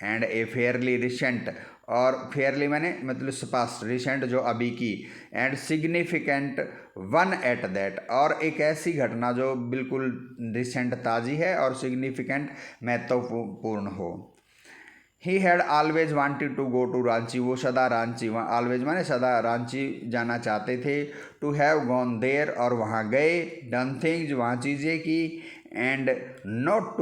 एंड ए फेयरली रिसेंट, और फेयरली मैंने मतलब स्पष्ट, रिसेंट जो अभी की, and significant one at that, और एक ऐसी घटना जो बिल्कुल रिसेंट, ताज़ी है, और सिग्निफिकेंट महत्वपूर्ण हो। He had always wanted to go to Ranchi, वो सदा रांची, ऑलवेज माने सदा रांची जाना चाहते थे। टू हैव गॉन देयर, और वहाँ गए, डन थिंग्स, वहाँ चीज़ें की, and not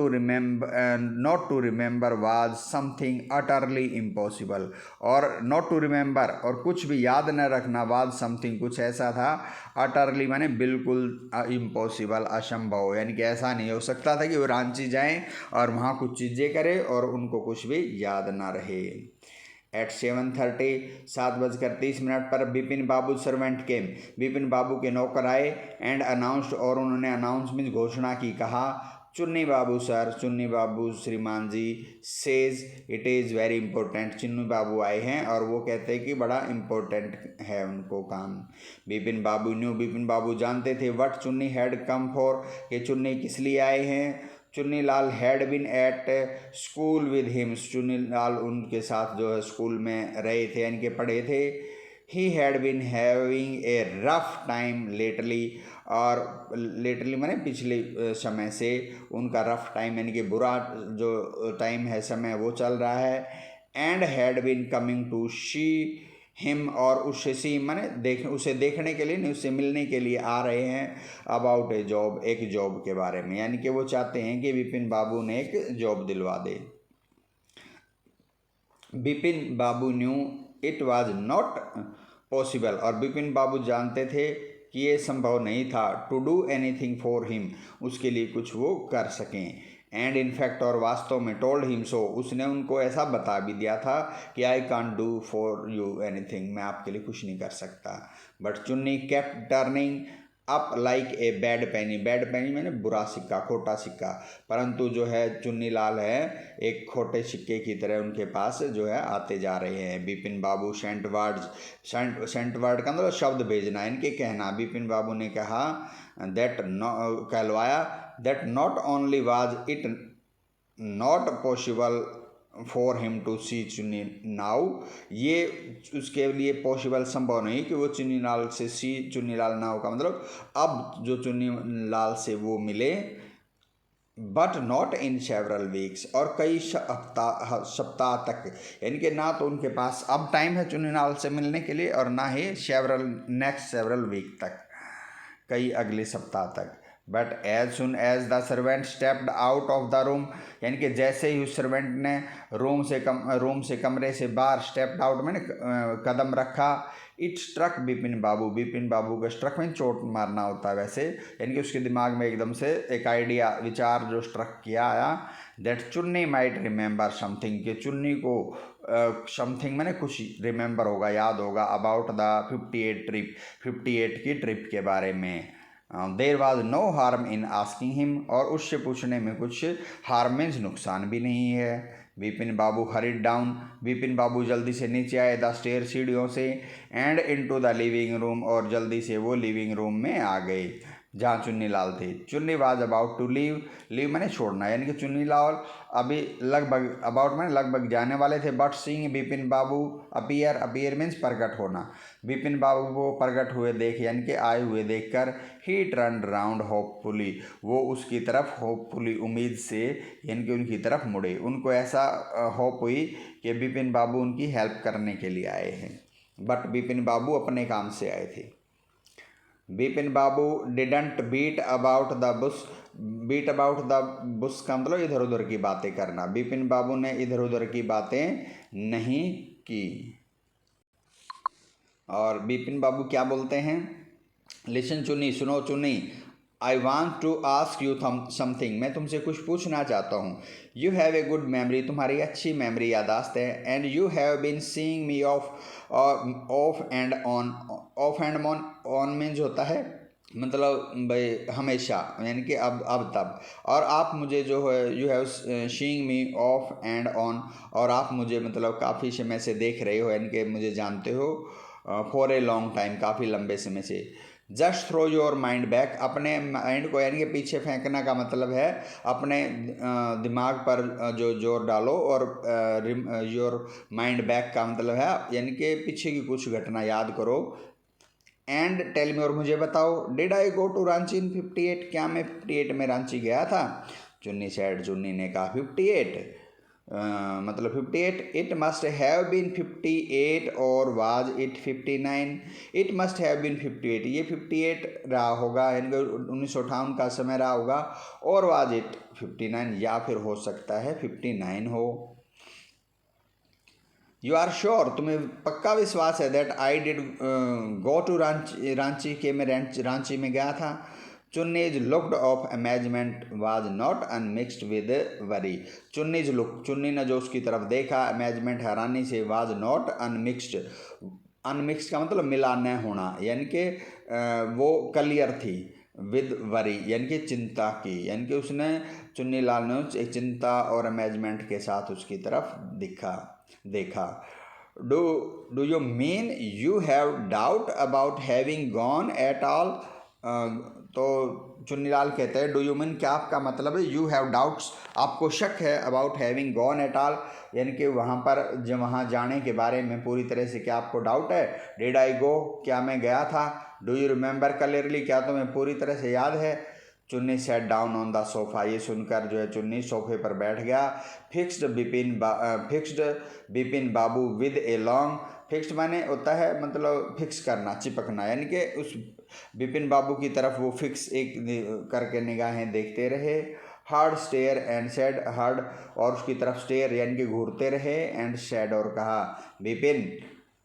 to remember was something utterly impossible, और नॉट टू रिमेंबर, और कुछ भी याद न रखना, वाज समथिंग, कुछ ऐसा था, अटरली माने बिल्कुल इम्पॉसिबल, असंभव, यानी कि ऐसा नहीं हो सकता था कि वो रांची जाएं और वहाँ कुछ चीज़ें करें और उनको कुछ भी याद ना रहे। एट 7:30, 7:30 पर विपिन बाबू सर्वेंट केम, विपिन बाबू के नौकर आए, एंड अनाउंस्ड, और उन्होंने अनाउंस मीन्स घोषणा की, कहा, चुन्नी बाबू सर, चुन्नी बाबू श्रीमान ji, says it is very important, Chunni Babu आए हैं और वो कहते हैं कि बड़ा इम्पोर्टेंट है उनको काम। विपिन बाबू न्यू, विपिन बाबू जानते थे, व्हाट चुन्नी हैड कम फॉर, कि चुन्नी किस लिए आए हैं। Chunni Lal had been at school with him, Chunni Lal उनके साथ जो है स्कूल में रहे थे, यानी कि पढ़े थे। He had been having a rough time lately, और लेटली माने पिछले समय से उनका रफ टाइम, यानी कि बुरा जो टाइम है, समय वो चल रहा है। And had been coming to see him, और उससे सी माने उसे देखने के लिए नहीं, उससे मिलने के लिए आ रहे हैं। अबाउट ए जॉब, एक जॉब के बारे में, यानी कि वो चाहते हैं कि विपिन बाबू ने एक जॉब दिलवा दे। Vipin Babu knew it was not possible, और विपिन बाबू जानते थे कि ये संभव नहीं था, to do anything for him, उसके लिए कुछ वो कर सकें। एंड इनफैक्ट, और वास्तव में, टोल्ड हिम सो, उसने उनको ऐसा बता भी दिया था कि I can't do for you anything, मैं आपके लिए कुछ नहीं कर सकता। But Chunni kept turning up like a bad penny, bad penny मैंने बुरा सिक्का, खोटा सिक्का, परंतु जो है चुन्नी लाल है एक खोटे सिक्के की तरह उनके पास जो है आते जा रहे हैं। विपिन बाबू सेंट वर्ड्स, सेंट वर्ड का मतलब शब्द भेजना, इनके कहना, विपिन बाबू ने कहा, दैट कहलवाया, that not only was it not possible for him to see Chunni now, ये उसके लिए पॉसिबल, संभव नहीं कि वो चुन्नी लाल से सी चुन्नी लाल नाउ का मतलब अब जो चुन्नी लाल से वो मिले। But not in several weeks, और कई सप्ताह तक, यानी कि ना तो उनके पास अब टाइम है चुन्नी लाल से मिलने के लिए, और ना ही नेक्स्ट सेवरल वीक तक, कई अगले सप्ताह तक। But as soon as the servant stepped out of the room, यानी कि जैसे ही उस सर्वेंट ने रूम से कमरे से बाहर स्टेप्ड आउट मैंने कदम रखा, इट स्ट्रक बिपिन बाबू, बिपिन बाबू का स्ट्रक में चोट मारना होता है वैसे, यानी कि उसके दिमाग में एकदम से एक आइडिया विचार जो स्ट्रक किया आया, दैट चुन्नी माइट रिमेंबर समथिंग, कि चुन्नी को समथिंग मैंने कुछ रिमेंबर होगा, याद होगा, अबाउट द 58 ट्रिप, 58 की ट्रिप के बारे में। There was no harm in asking him, और उससे पूछने में कुछ हार्म मीन्स नुकसान भी नहीं है। बिपिन बाबू हरिड डाउन, बिपिन बाबू जल्दी से नीचे आए द स्टेयर, सीढ़ियों से, and into the living room, और जल्दी से वो लिविंग रूम में आ गए जहाँ चुन्नी लाल थे। Chunni was about to leave, leave मैंने छोड़ना, यानी कि चुन्नी लाल अभी लगभग अबाउट मैंने लगभग जाने वाले थे, but seeing Bipin Babu appear, appear means प्रकट होना, बिपिन बाबू को प्रकट हुए देख, यानी कि आए हुए देखकर, ही टर्न राउंड होपफुली, वो उसकी तरफ होपफुली उम्मीद से, यानी कि उनकी तरफ मुड़े, उनको ऐसा होप हुई कि बिपिन बाबू उनकी हेल्प करने के लिए आए हैं, बट बिपिन बाबू अपने काम से आए थे। Bipin Babu didn't beat about the bush, beat about the bush का मतलब इधर उधर की बातें करना, बिपिन बाबू ने इधर उधर की बातें नहीं की। और बिपिन बाबू क्या बोलते हैं, लिसन चुन्नी, सुनो Chunni, I want to ask you something, मैं तुमसे कुछ पूछना चाहता हूँ। You have a good memory, तुम्हारी अच्छी मेमोरी यादाश्त है, and you have been seeing me off and on, off and on means होता है मतलब भाई हमेशा, यानी कि अब तब, और आप मुझे जो है you have seeing me off and on, और आप मुझे मतलब काफ़ी समय से देख रहे हो, यानी कि मुझे जानते हो, फॉर ए लॉन्ग टाइम, काफ़ी लंबे समय से। Just throw your mind back, अपने माइंड को यानी कि पीछे फेंकना का मतलब है अपने दिमाग पर जो जोर डालो, और योर माइंड बैक का मतलब है यानी कि पीछे की कुछ घटना याद करो। एंड टेल मी, और मुझे बताओ, did I go to Ranchi in 58, क्या मैं 58 में रांची गया था? चुन्नी सेड, चुन्नी ने कहा 58 मतलब 58, इट मस्ट हैव बीन 58 और was it 59, it must have been 58, ये 58 रहा होगा, यानी 1958 का समय रहा होगा, और वाज इट 59, या फिर हो सकता है 59 हो। यू आर श्योर, तुम्हें पक्का विश्वास है, that I did go to Ranchi, के मैं रांची में गया था। Chunni's looked of amazement was not unmixed with worry, Chunni's look, Chunni ने जो उसकी तरफ देखा, अमेजमेंट हैरानी से, वाज नॉट अनमिक्सड, अनमिक्सड का मतलब मिला न होना, यानी कि वो क्लियर थी, विद वरी यानी कि चिंता की, यानी कि उसने चुन्नी लाल ने एक चिंता और अमेजमेंट के साथ उसकी तरफ देखा। Do you mean you have doubt about having gone at all, तो चुन्नीलाल कहते हैं डू यू मीन, क्या आपका मतलब है, यू हैव डाउट्स, आपको शक है, about having gone at all, यानी कि वहाँ पर जब वहाँ जाने के बारे में पूरी तरह से क्या आपको डाउट है। डिड आई गो, क्या मैं गया था। डू यू रिमेंबर क्लियरली, क्या तुम्हें पूरी तरह से याद है। चुन्नी set down on the sofa, ये सुनकर जो है चुन्नी सोफे पर बैठ गया। Fixed Bipin Babu with a long, fixed माने होता है मतलब फिक्स करना, चिपकना, यानी कि उस बिपिन बाबू की तरफ वो फिक्स एक करके निगाहें देखते रहे। Hard stare and said, hard और उसकी तरफ स्टेयर यानी कि घूरते रहे, एंड सेड और कहा, Bipin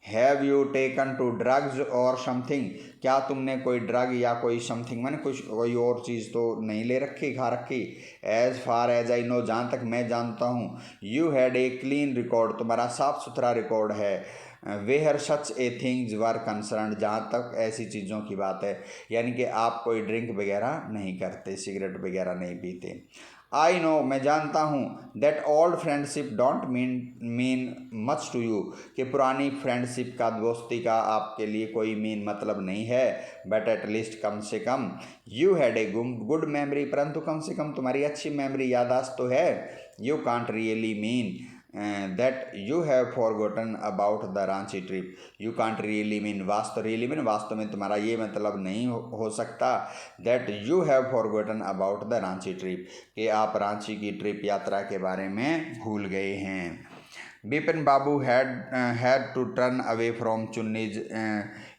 have you taken to drugs और समथिंग, क्या तुमने कोई ड्रग या कोई समथिंग मैंने कुछ कोई और चीज़ तो नहीं ले रखी, खा रखी। As far as I know, जहाँ तक मैं जानता हूँ, you had a clean record, तुम्हारा साफ सुथरा रिकॉर्ड है। Where such a things were concerned, जहाँ तक ऐसी चीज़ों की बात है, यानी कि आप कोई ड्रिंक वगैरह नहीं करते, सिगरेट वगैरह नहीं पीते। आई नो, मैं जानता हूँ, that old friendship don't mean much to you, कि पुरानी फ्रेंडशिप का, दोस्ती का आपके लिए कोई मीन मतलब नहीं है। बट एट लीस्ट, कम से कम, you had a good memory, परंतु कम से कम तुम्हारी अच्छी मेमोरी, यादाश्त तो है। You can't really mean that you have forgotten about the Ranchi trip, you can't really mean, वास्तव में तुम्हारा ये मतलब नहीं हो सकता, that you have forgotten about the Ranchi trip, कि आप रांची की ट्रिप यात्रा के बारे में भूल गए हैं। Bipin Babu had to turn away from Chunni's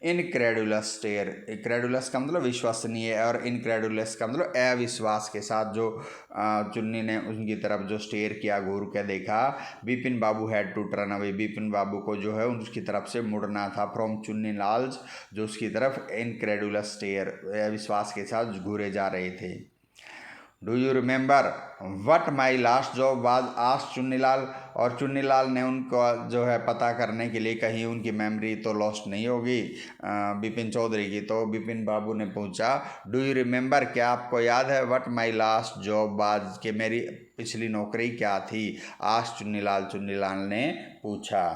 incredulous stare. Credulous का मतलब विश्वसनीय और इनक्रेडुलस का मतलब अविश्वास के साथ जो चुन्नी ने उनकी तरफ जो स्टेयर किया, घूर के देखा। बिपिन बाबू had to turn away, Bipin बाबू को जो है उसकी तरफ से मुड़ना था। फ्रॉम चुन्नी लाल, जो उसकी तरफ इनक्रेडुलस स्टेयर अविश्वास के साथ घूरे जा रहे थे। Do you remember what my last job was asked Chunnilal, और चुन्नीलाल ने उनको जो है पता करने के लिए, कहीं उनकी मेमोरी तो लॉस्ट नहीं होगी बिपिन चौधरी की। तो बिपिन बाबू ने पूछा, डू यू रिमेंबर, क्या आपको याद है, what my last job was, कि मेरी पिछली नौकरी क्या थी। आस्क्ड चुन्नीलाल, चुन्नीलाल ने पूछा।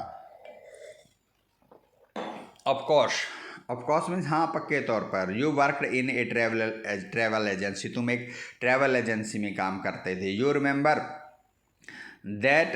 ऑफ कोर्स मीन्स हाँ, पक्के तौर पर। You worked in A travel agency, तुम एक ट्रैवल एजेंसी में काम करते थे। यू रिमेंबर दैट,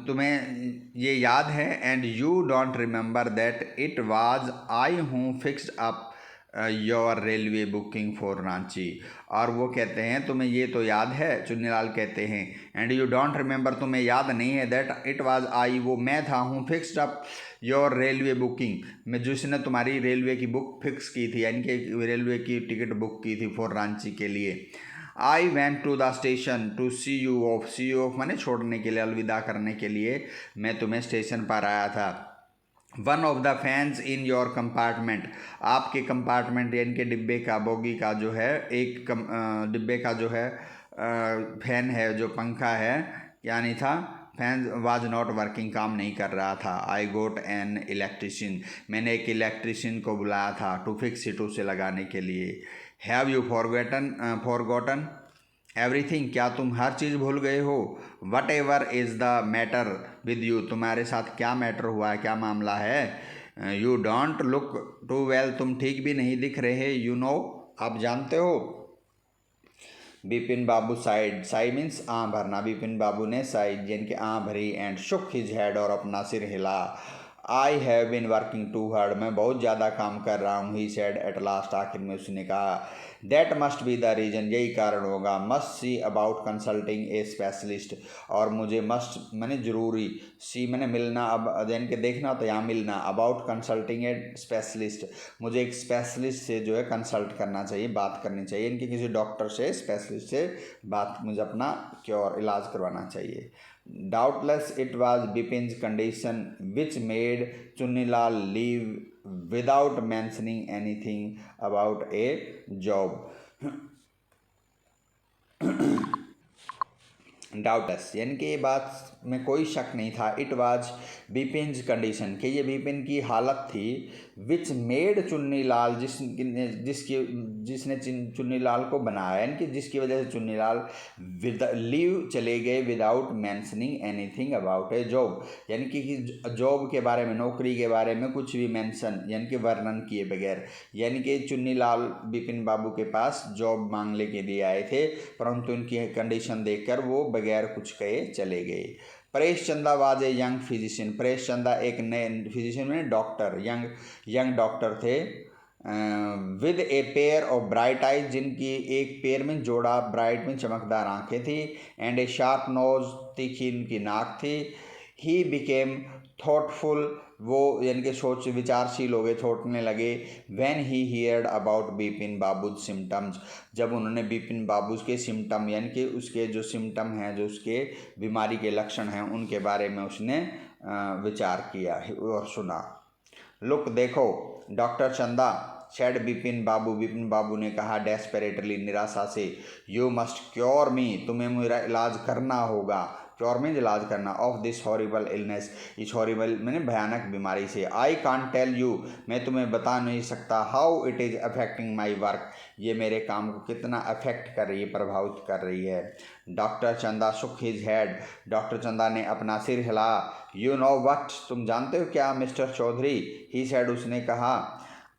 तुम्हें ये याद है। And you don't remember that it was I who fixed up your railway booking for Ranchi, और वो कहते हैं तुम्हें ये तो याद है, चुन्नीलाल कहते हैं, एंड यू डोंट रिमेंबर, तुम्हें याद नहीं है, दैट इट वाज आई, वो मैं था हूँ, fixed up your railway booking, मैं जिसने तुम्हारी रेलवे की बुक फिक्स की थी, यानी कि रेलवे की टिकट बुक की थी फॉर रांची के लिए। I went to the station to see you off, see you off मैंने छोड़ने के लिए, अलविदा करने के लिए मैं तुम्हें स्टेशन पर आया था। One of the fans in your compartment, आपके कंपार्टमेंट यानी कि डिब्बे का, बोगी का जो है, एक डिब्बे का जो है फैन है, जो पंखा है, यानी था फैन वाज नॉट वर्किंग, काम नहीं कर रहा था। आई गोट एन इलेक्ट्रिशियन, मैंने एक इलेक्ट्रिशियन को बुलाया था, टू फिक्स इट, उसे लगाने के लिए। हैव यू फॉरगॉटन एवरीथिंग, क्या तुम हर चीज़ भूल गए हो। Whatever is the matter with you, तुम्हारे साथ क्या मैटर हुआ है, क्या मामला है। You don't look too well, तुम ठीक भी नहीं दिख रहे। यू नो, आप जानते हो। बिपिन बाबू साइड, साई मीन्स आँ भरना, बिपिन बाबू ने साइड यानी कि आँ भरी, एंड शुक हिज हेड, और अपना सिर हिला। I have been working too hard, मैं बहुत ज़्यादा काम कर रहा हूँ। ही सेड एट लास्ट, आखिर में उसने कहा। That must be the reason, यही कारण होगा। Must see about consulting A specialist, और मुझे मस्ट मैंने ज़रूरी, सी मैंने मिलना, अब यानी कि देखना तो यहाँ मिलना, अबाउट कंसल्टिंग ए स्पेशलिस्ट, मुझे एक स्पेशलिस्ट से जो है कंसल्ट करना चाहिए, बात करनी चाहिए, इनके किसी डॉक्टर से, स्पेशलिस्ट से बात, मुझे अपना क्योर, इलाज करवाना चाहिए। Doubtless it was Bipin's condition which made Chunilal leave without mentioning anything about a job. Doubtless यानी कि ये बात में कोई शक नहीं था। इट वाज बिपिन्स कंडीशन, कि ये बिपिन की हालत थी। विच मेड चुन्नीलाल, जिसने चुन्नीलाल को बनाया, यानी कि जिसकी वजह से चुन्नीलाल लीव चले गए without mentioning anything about A job, यानी कि जॉब के बारे में, नौकरी के बारे में कुछ भी मेंशन यानी कि वर्णन किए बगैर, यानी कि चुन्नीलाल बिपिन बाबू के पास जॉब मांगने के लिए आए थे, परंतु उनकी कंडीशन देखकर वो बगैर कुछ कहे चले गए। परेश चंदा was a young physician, Paresh चंदा एक नए फिजिशियन में डॉक्टर, यंग डॉक्टर थे। With a pair of bright eyes, जिनकी एक पेयर में जोड़ा, ब्राइट में चमकदार आंखें थी, एंड ए शार्प नोज, तीखी इनकी नाक थी। ही बिकेम थॉटफुल, वो यानी कि सोच विचारशील हो गए, सोचने लगे। When he heard about Bipin Babu symptoms, जब उन्होंने बिपिन बाबू के सिम्टम यानी कि उसके जो सिम्टम हैं, जो उसके बीमारी के लक्षण हैं, उनके बारे में उसने विचार किया और सुना। लुक देखो डॉक्टर चंदा, सेड बिपिन बाबू ने कहा डेस्परेटली, निराशा से। यू मस्ट क्योर मी, तुम्हें मेरा इलाज करना होगा। क्योर मीन्स इलाज करना। ऑफ दिस हॉरिबल इलनेस, इस हॉरिबल मैंने भयानक बीमारी से। आई कांट टेल यू, मैं तुम्हें बता नहीं सकता। How it is affecting my work, ये मेरे काम को कितना अफेक्ट कर रही है, प्रभावित कर रही है। डॉक्टर चंदा shook his head, doctor Chanda ने अपना सिर हिला। यू नो वट, तुम जानते हो क्या मिस्टर चौधरी, ही सेड, उसने कहा।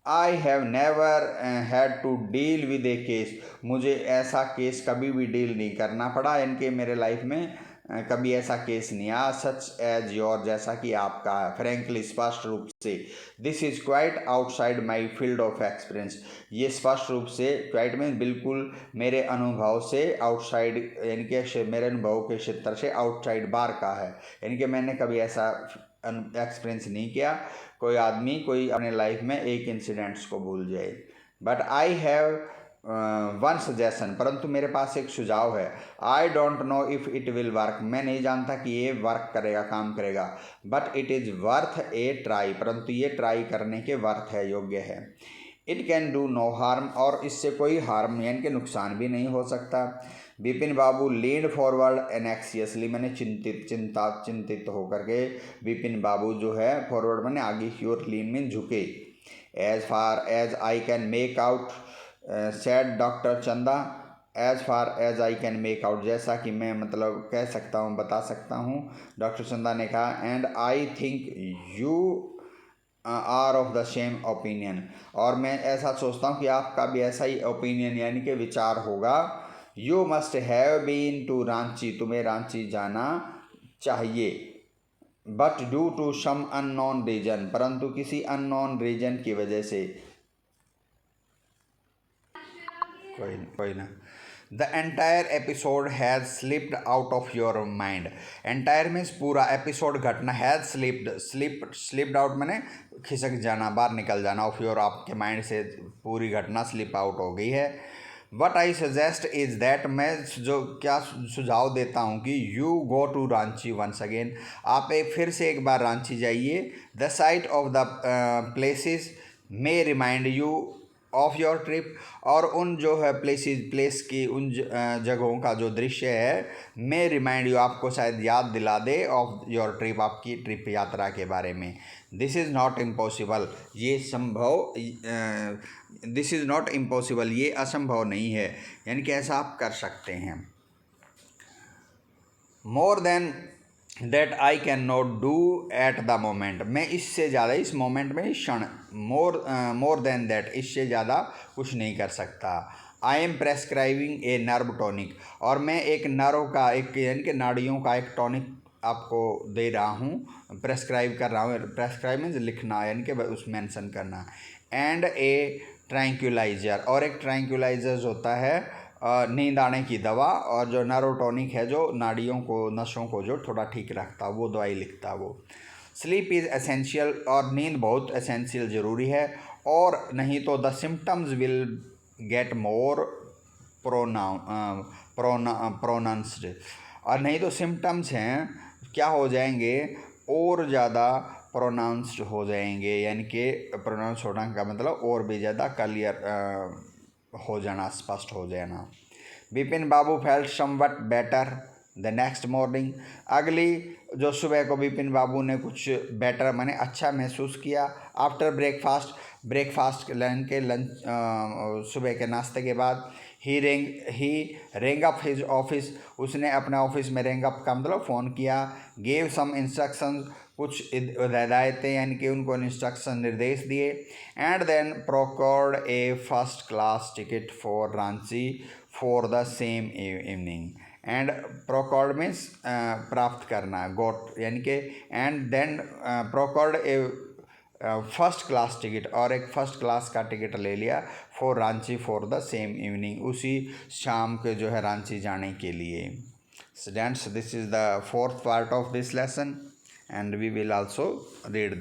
I have never had to deal with a case, मुझे ऐसा केस कभी भी डील नहीं करना पड़ा, इनके मेरे लाइफ में कभी ऐसा केस नहीं आया। सच एज योर, जैसा कि आपका, फ्रेंकली, स्पष्ट रूप से। This is quite outside my field of experience, ये स्पष्ट रूप से, क्वाइट मीन बिल्कुल, मेरे अनुभव से, आउटसाइड यानी कि मेरे अनुभव के क्षेत्र से, आउटसाइड बार का है, यानी कि मैंने कभी ऐसा एक्सपीरियंस नहीं किया। कोई आदमी कोई अपने लाइफ में एक इंसिडेंट्स को भूल जाए। But I have one suggestion, परंतु मेरे पास एक सुझाव है। I don't know if it will work, मैं नहीं जानता कि ये वर्क करेगा, काम करेगा। But it is worth a try, परंतु ये ट्राई करने के वर्थ है, योग्य है। It can do no harm, और इससे कोई हार्म यानी कि नुकसान भी नहीं हो सकता। विपिन बाबू लीड फॉरवर्ड एनेक्सियसली, मैंने चिंतित होकर के, विपिन बाबू जो है फॉरवर्ड मैंने आगे की ओर, लीन में झुके। As far as I can make out said doctor Chanda, as far as I can make out, जैसा कि मैं मतलब कह सकता हूँ, बता सकता हूँ, डॉक्टर चंदा ने कहा। And I think you are of the same opinion, और मैं ऐसा सोचता हूँ कि आपका भी ऐसा ही ओपिनियन यानी कि विचार होगा। You must have been to Ranchi, तुम्हें रांची जाना चाहिए। But due to some unknown reason, परंतु किसी अननोन रीजन की वजह से, कोई ना। The entire episode has slipped out of your mind, entire means पूरा, एपिसोड घटना, हैज़ स्लिप्ड आउट मैंने खिसक जाना, बाहर निकल जाना, ऑफ योर, आपके माइंड से पूरी घटना स्लिप आउट हो गई है। What I suggest is that, मैं जो क्या सुझाव देता हूँ कि you go to Ranchi once again, आप फिर से एक बार रांची जाइए। The sight of the places may remind you of your trip, और उन जो है प्लेस की उन जगहों का जो दृश्य है, मे रिमाइंड यू, आपको शायद याद दिला दे, ऑफ योर ट्रिप, आपकी ट्रिप यात्रा के बारे में। दिस इज़ नॉट इम्पॉसिबल, ये संभव, दिस इज़ नॉट इम्पॉसिबल, ये असंभव नहीं है, यानी कि ऐसा आप कर सकते हैं। More than that I can not do at the moment, मैं इससे ज़्यादा इस मोमेंट में, इस क्षण, मोर देन दैट, इससे ज़्यादा कुछ नहीं कर सकता। I am prescribing a nerve tonic, और मैं एक नर्व का, एक यानी कि नाड़ियों का एक टॉनिक आपको दे रहा हूँ, प्रेस्क्राइब कर रहा हूँ। प्रेस्क्राइब मीन्स लिखना, यानी कि उस मेंशन करना। एंड ए ट्रैंक्विलाइजर, और एक ट्रैंक्विलाइजर होता है नींद आने की दवा, और जो नर्वटॉनिक है, जो नाड़ियों को, नसों को जो थोड़ा ठीक रखता, वो दवाई लिखता वो। स्लीप इज़ एसेंशियल, और नींद बहुत एसेंशियल ज़रूरी है, और नहीं तो the symptoms will get more pronounced, और नहीं तो सिम्टम्स हैं क्या हो जाएंगे, और ज़्यादा प्रोनाउंस्ड हो जाएंगे, यानी कि प्रोनाउंस होना का मतलब और भी ज़्यादा क्लियर हो जाना, स्पष्ट हो जाना। Vipin Babu felt somewhat better the next morning, अगली जो सुबह को विपिन बाबू ने कुछ बेटर माने अच्छा महसूस किया। आफ्टर ब्रेकफास्ट लंच सुबह के नाश्ते के बाद, ही रेंग अप हिज ऑफिस, उसने अपने ऑफिस में रेंग अप का मतलब फ़ोन किया। गेव सम इंस्ट्रक्शंस, कुछ हिदायतें यानी कि उनको इंस्ट्रक्शन निर्देश दिए। And then procured a first class ticket for Ranchi for the same evening. And procured means प्राप्त करना, गोट यानी कि, and then procured a first class ticket, और एक फर्स्ट क्लास का टिकट ले लिया, for Ranchi for the same evening, उसी शाम के जो है रांची जाने के लिए। Students, this is the fourth part of this lesson, and we will also read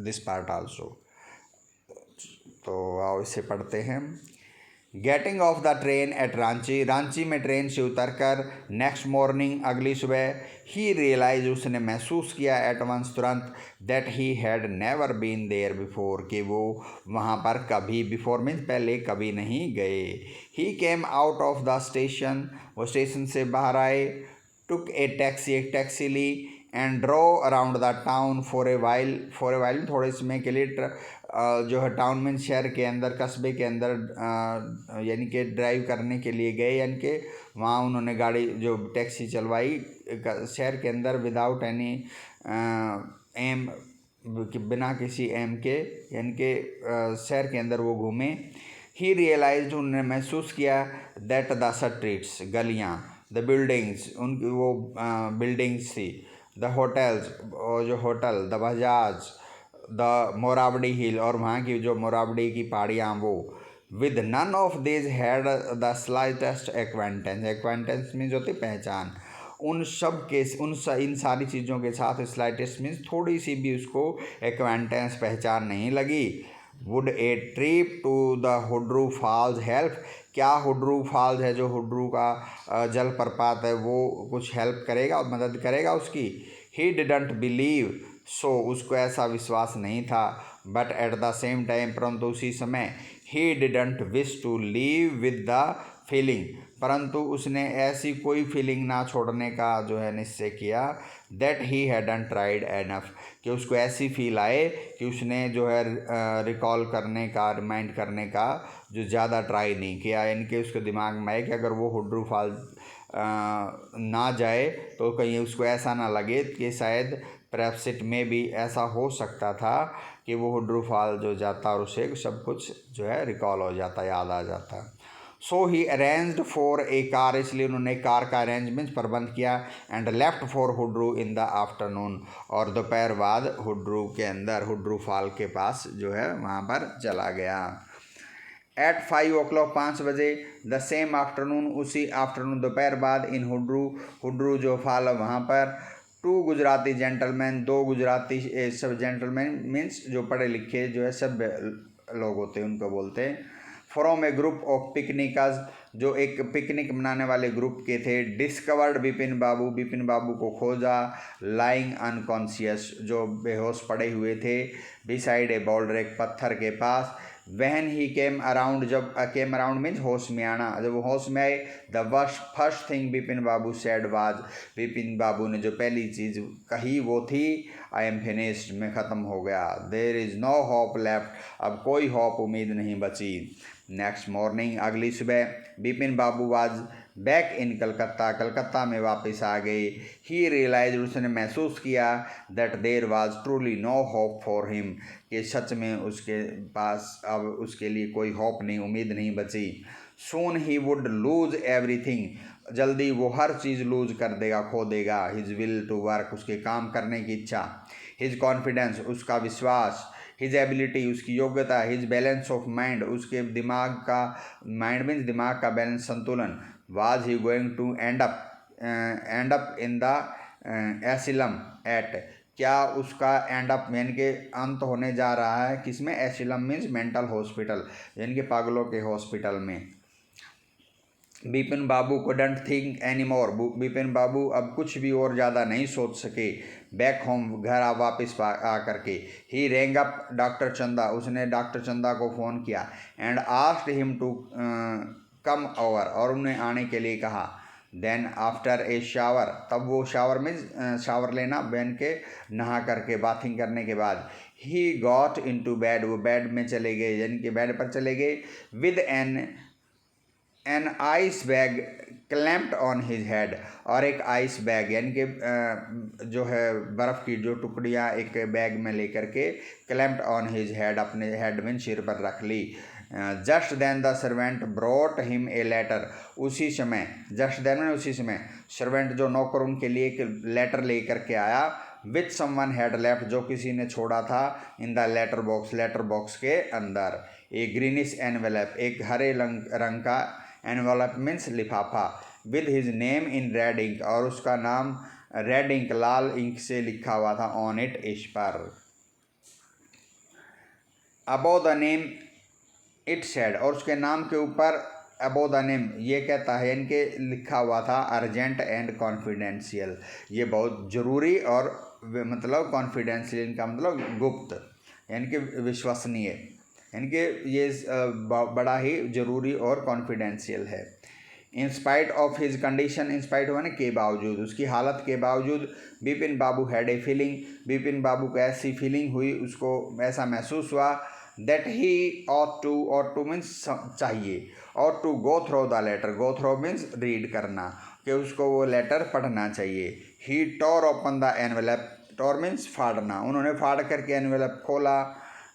this part also। तो आओ इसे पढ़ते हैं। Getting off the train at Ranchi, Ranchi में ट्रेन से उतरकर, नेक्स्ट मॉर्निंग, अगली सुबह, ही रियलाइज, उसने महसूस किया, एट वंस, तुरंत, that he had never been there before, कि वो वहाँ पर कभी, बिफोर मीन्स पहले, कभी नहीं गए। He came out of the station, वो स्टेशन से बाहर आए। टुक ए टैक्सी, एक टैक्सी ली। And drove around the town for a while, थोड़े समय के लिए जो है टाउन में, शहर के अंदर, कस्बे के अंदर यानी कि ड्राइव करने के लिए गए, यानी कि वहाँ उन्होंने गाड़ी जो टैक्सी चलवाई शहर के अंदर, विदाउट एनी एम, बिना किसी एम के, यानी कि शहर के अंदर वो घूमे। ही रियलाइज, उन्होंने महसूस किया, दैट द स्ट्रीट्स, गलियाँ, द बिल्डिंग्स, उनकी वो बिल्डिंग्स थी, द होटल्स, और जो hotel, the bazaar, the Morabadi hill, और वहाँ की जो मोराबडी की पहाड़ियाँ वो, with none of this had the slightest acquaintance, acquaintance means होती पहचान, उन सब के इन सारी चीज़ों के साथ स्लाइटेस्ट मीन्स थोड़ी सी भी उसको एक्वेंटेंस पहचान नहीं लगी। Would a trip to the हुड्रू Falls help, क्या हुड्रू फॉल्स है जो हुड्रू का जलप्रपात है वो कुछ हेल्प करेगा, मदद करेगा उसकी। ही डिडंट बिलीव, सो उसको ऐसा विश्वास नहीं था, but at the same time, परंतु उसी समय, he didn't wish to leave with the feeling, परंतु उसने ऐसी कोई फीलिंग ना छोड़ने का जो है निश्चय किया, that he hadn't tried enough, कि उसको ऐसी फील आए कि उसने जो है रिकॉल करने का, रिमाइंड करने का जो ज़्यादा ट्राई नहीं किया, यानी कि उसके दिमाग में आए कि अगर वो हुड्रू फॉल्स ना जाए तो कहीं उसको ऐसा ना लगे कि शायद परहैप्स में भी ऐसा हो सकता था कि वो हुड्रू फॉल जो जाता और उसे सब कुछ जो है रिकॉल हो जाता, याद आ जाता। So he arranged for a car, इसलिए उन्होंने कार का अरेंजमेंट प्रबंध किया, and left for Hundru in the afternoon, और दोपहर बाद हुड्रू के अंदर, हुड्रू फॉल के पास जो है वहाँ पर चला गया। एट 5 o'clock, 5 बजे, द सेम आफ्टरनून, उसी आफ्टरनून दोपहर बाद, इन हुड्रू, हुड्रू जो फॉल वहाँ पर, टू गुजराती जेंटलमैन, दो गुजराती सब जेंटलमैन मीन्स जो पढ़े लिखे जो है सब लोग होते हैं उनको बोलते हैं, फ्रॉम ए ग्रुप ऑफ पिकनिकर्स, जो एक पिकनिक मनाने वाले ग्रुप के थे, डिस्कवर्ड बिपिन बाबू, बिपिन बाबू को खोजा, लाइंग अनकॉन्शियस, जो बेहोश पड़े हुए थे, बिसाइड ए बोल्डर, एक पत्थर के पास, वहन ही केम अराउंड, जब केम अराउंड मीन्स होश में आना, जब वो होश में आए, the first thing Bipin Babu said was, Bipin बाबू ने जो पहली चीज़ कही वो थी, आई एम फिनिश्ड, मैं ख़त्म हो गया, there is no hope left, अब कोई होप, उम्मीद नहीं बची। नेक्स्ट मॉर्निंग, अगली सुबह, Bipin Babu was back in Calcutta, Calcutta में वापस आ गए। ही रियलाइज, उसने महसूस किया, that there was truly no hope for him, कि सच में उसके पास अब उसके लिए कोई होप नहीं, उम्मीद नहीं बची। सून ही वुड लूज एवरीथिंग, जल्दी वो हर चीज़ लूज कर देगा, खो देगा। हिज विल टू वर्क, उसके काम करने की इच्छा। हिज कॉन्फिडेंस, उसका विश्वास। हिज एबिलिटी, उसकी योग्यता। हिज बैलेंस ऑफ माइंड, उसके दिमाग का, माइंड मीन्स दिमाग का बैलेंस, संतुलन। Was he going to end up in the asylum at, क्या उसका एंड अप यानी कि अंत होने जा रहा है किसमें, एसिलम मीन्स मेंटल हॉस्पिटल, यानी कि पागलों के हॉस्पिटल में। बिपिन बाबू couldn't think any more, Bipin Babu अब कुछ भी और ज़्यादा नहीं सोच सके। बैक होम, घर वापस आ करके। ही रेंग अप डॉक्टर चंदा, उसने डॉक्टर चंदा को फ़ोन किया, and asked him to come over, और उन्हें आने के लिए कहा। देन आफ्टर ए शावर, तब वो शावर में शावर लेना, बहन के नहा करके, बाथिंग करने के बाद, he got into bed, वो बेड में चले गए, यानी कि बेड पर चले गए, with an ice bag clamped on his head, और एक आइस बैग यानी कि जो है बर्फ़ की जो टुकड़ियाँ एक बैग में लेकर के, क्लैम्प्ड ऑन हिज हेड, अपने हेड में सिर पर रख ली। Just then the servant brought him a letter, उसी समय, जस्ट देन में उसी समय, सर्वेंट जो नौकर उनके लिए एक लेटर लेकर के आया, विच समवन हैड लेफ्ट, जो किसी ने छोड़ा था, इन द लेटर बॉक्स के अंदर। ए ग्रीनिश एनवेलप, एक हरे रंग का एनवेलप मीन्स लिफाफा, with his name in red ink, और उसका नाम रेड इंक, लाल इंक से लिखा हुआ था, ऑन इट, इस पर। Above the name it said, और उसके नाम के ऊपर अबो द नेम ये कहता है, इनके लिखा हुआ था, अर्जेंट एंड कॉन्फिडेंशियल, ये बहुत ज़रूरी और मतलब कॉन्फिडेंशियल, इनका मतलब गुप्त, यानी कि विश्वसनीय, यानी कि ये बड़ा ही ज़रूरी और कॉन्फिडेंशियल है। In spite of his condition, in spite हुआ ना के बावजूद, उसकी हालत के बावजूद, बिपिन बाबू हैड ए फीलिंग, बिपिन बाबू को ऐसी फीलिंग हुई, उसको ऐसा महसूस हुआ, that he ought to means चाहिए, और to go through the letter, go through means read करना, कि उसको वो लेटर पढ़ना चाहिए। He tore open the envelope, tore means फाड़ना, उन्होंने फाड़ करके एनवेलप खोला,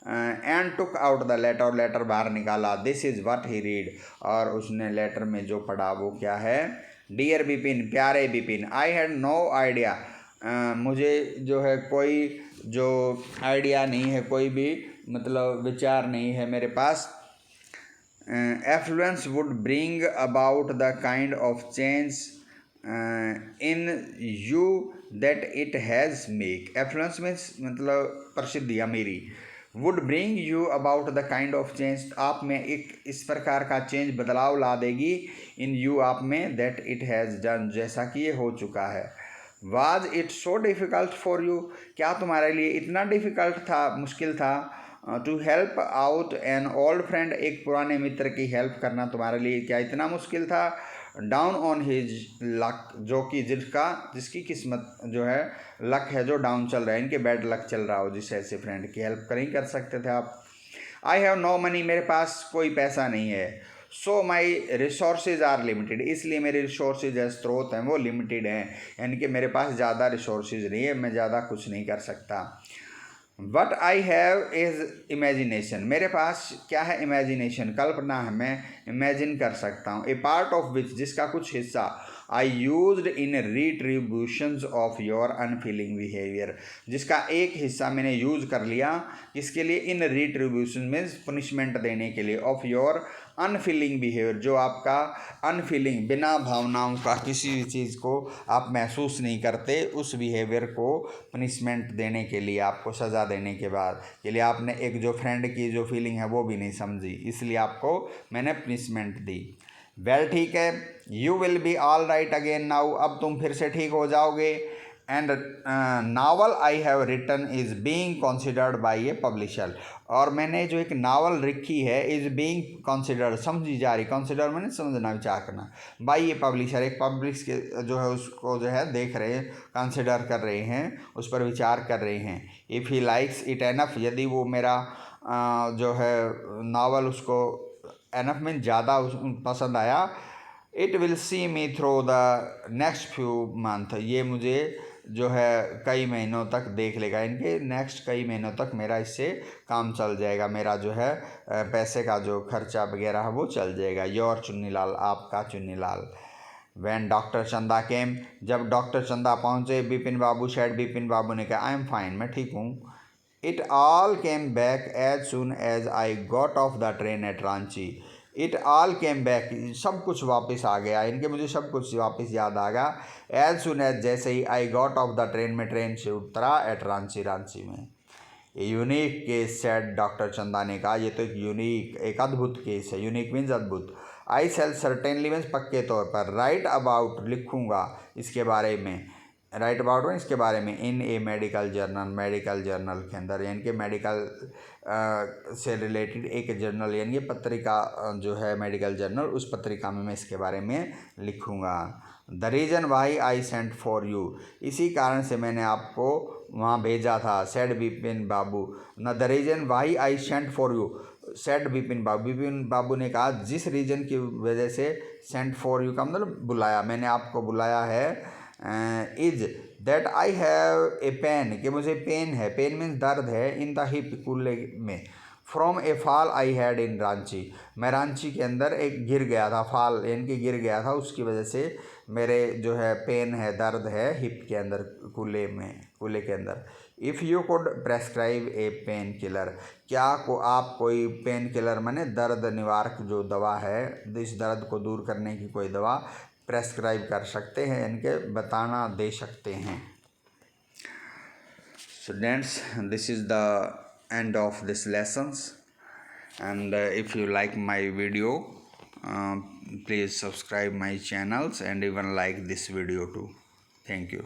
and took out the letter, letter बाहर निकाला। This is what he read, और उसने लेटर में जो पढ़ा वो क्या है, डियर बिपिन, प्यारे Bipin, I had no idea, मुझे जो है कोई जो आइडिया नहीं है, कोई भी मतलब विचार नहीं है मेरे पास। Affluence would bring about the kind of change in you that it has make. Affluence means मतलब प्रसिद्धि, अमीरी। Would bring you about the kind of change, आप में एक इस प्रकार का चेंज, बदलाव ला देगी। इन यू, आप में, दैट इट हैज़ डन, जैसा कि ये हो चुका है। Was it so difficult for you, क्या तुम्हारे लिए इतना डिफ़िकल्ट था, मुश्किल था, to help out an old friend, एक पुराने मित्र की हेल्प करना तुम्हारे लिए क्या इतना मुश्किल था। डाउन ऑन हिज लक, जो कि जिसकी किस्मत जो है, लक है जो डाउन चल रहा है, इनके बैड लक चल रहा हो, जिस ऐसे फ्रेंड की हेल्प नहीं कर सकते थे आप। आई हैव नो मनी, मेरे पास कोई पैसा नहीं है। सो माई रिसोर्सेज आर लिमिटेड, इसलिए मेरे रिसोर्सेज है, स्रोत हैं वो लिमिटेड हैं, यानी कि मेरे पास ज़्यादा रिसोर्सेज नहीं है, मैं ज़्यादा कुछ नहीं कर सकता। What I have is imagination, मेरे पास क्या है, इमेजिनेशन, कल्पना है, मैं इमेजिन कर सकता हूँ। ए पार्ट ऑफ विच, जिसका कुछ हिस्सा, I used in retributions of your unfeeling behaviour, जिसका एक हिस्सा मैंने यूज़ कर लिया, इसके लिए, इन रिट्रीब्यूशन मीन्स पनिशमेंट देने के लिए, ऑफ योर अनफीलिंग बिहेवियर, जो आपका अनफीलिंग, बिना भावनाओं का किसी भी चीज़ को आप महसूस नहीं करते, उस बिहेवियर को पनिशमेंट देने के लिए, आपको सज़ा देने के बाद के लिए, आपने एक जो फ्रेंड की जो फीलिंग है वो भी नहीं समझी, इसलिए आपको मैंने पनिशमेंट दी। वेल ठीक है, you will be all right again now, अब तुम फिर से ठीक हो जाओगे। And novel I have written is being considered by a publisher, और मैंने जो एक नावल लिखी है, इज़ बीइंग कंसिडर्ड, समझी जा रही, कंसिडर मैंने समझना, विचार करना, बाय ए पब्लिशर, एक पब्लिश के जो है उसको जो है देख रहे हैं, कंसिडर कर रहे हैं, उस पर विचार कर रहे हैं। If he likes it enough, यदि वो मेरा जो है नावल उसको एनफ में ज़्यादा पसंद आया, it will see me through the next few month, ये मुझे जो है कई महीनों तक देख लेगा, इनके नेक्स्ट कई महीनों तक मेरा इससे काम चल जाएगा, मेरा जो है पैसे का जो खर्चा वगैरह है वो चल जाएगा। योर चुन्नीलाल, आपका चुन्नीलाल। वैन डॉक्टर चंदा केम, जब डॉक्टर चंदा पहुँचे, बिपिन बाबू शेड, बिपिन बाबू ने कहा आई एम फाइन, मैं ठीक हूँ। It all came back as soon as I got off the train at Ranchi, it all came back, सब कुछ वापस आ गया, इनके मुझे सब कुछ वापस याद आ गया। एज सुन एज, जैसे ही, I got off the train, में ट्रेन से उतरा, एट रांची, रांची में। Unique case said, doctor Chanda ने कहा, ये तो एक यूनिक, एक अद्भुत केस है, यूनिक मीन्स अद्भुत। आई सेल सर्टेनली मीन्स पक्के तौर पर, राइट अबाउट लिखूँगा इसके बारे में, राइट अबाउट में इसके बारे में, इन ए मेडिकल जर्नल, मेडिकल जर्नल के अंदर, यानी कि मेडिकल से रिलेटेड एक जर्नल, यानी कि पत्रिका जो है मेडिकल जर्नल, उस पत्रिका में मैं इसके बारे में लिखूँगा। The reason why I sent for you, इसी कारण से मैंने आपको वहाँ भेजा था। सेड बिपिन बाबू, न the reason why I sent for you, said Bipin Babu, Bipin बाबू ने कहा जिस रीज़न की वजह से, सेंट फॉर यू का मतलब बुलाया, मैंने आपको बुलाया है, is that I have a pain, कि मुझे पेन है, पेन मीन्स दर्द है, इन द हिप, कूल्हे में, from A fall I had in Ranchi, मैं रांची के अंदर एक गिर गया था, फॉल यानी कि गिर गया था, उसकी वजह से मेरे जो है पेन है, दर्द है हिप के अंदर, कूल्हे में, कूल्हे के अंदर। If you could prescribe A pain killer, क्या को आप कोई पेन किलर माने दर्द निवारक जो दवा है, इस दर्द को दूर करने की कोई दवा प्रेस्क्राइब कर सकते हैं, इनके बताना दे सकते हैं। Students, this is the end of this lessons, and if you like my video, please subscribe my channels and even like this video too. Thank you.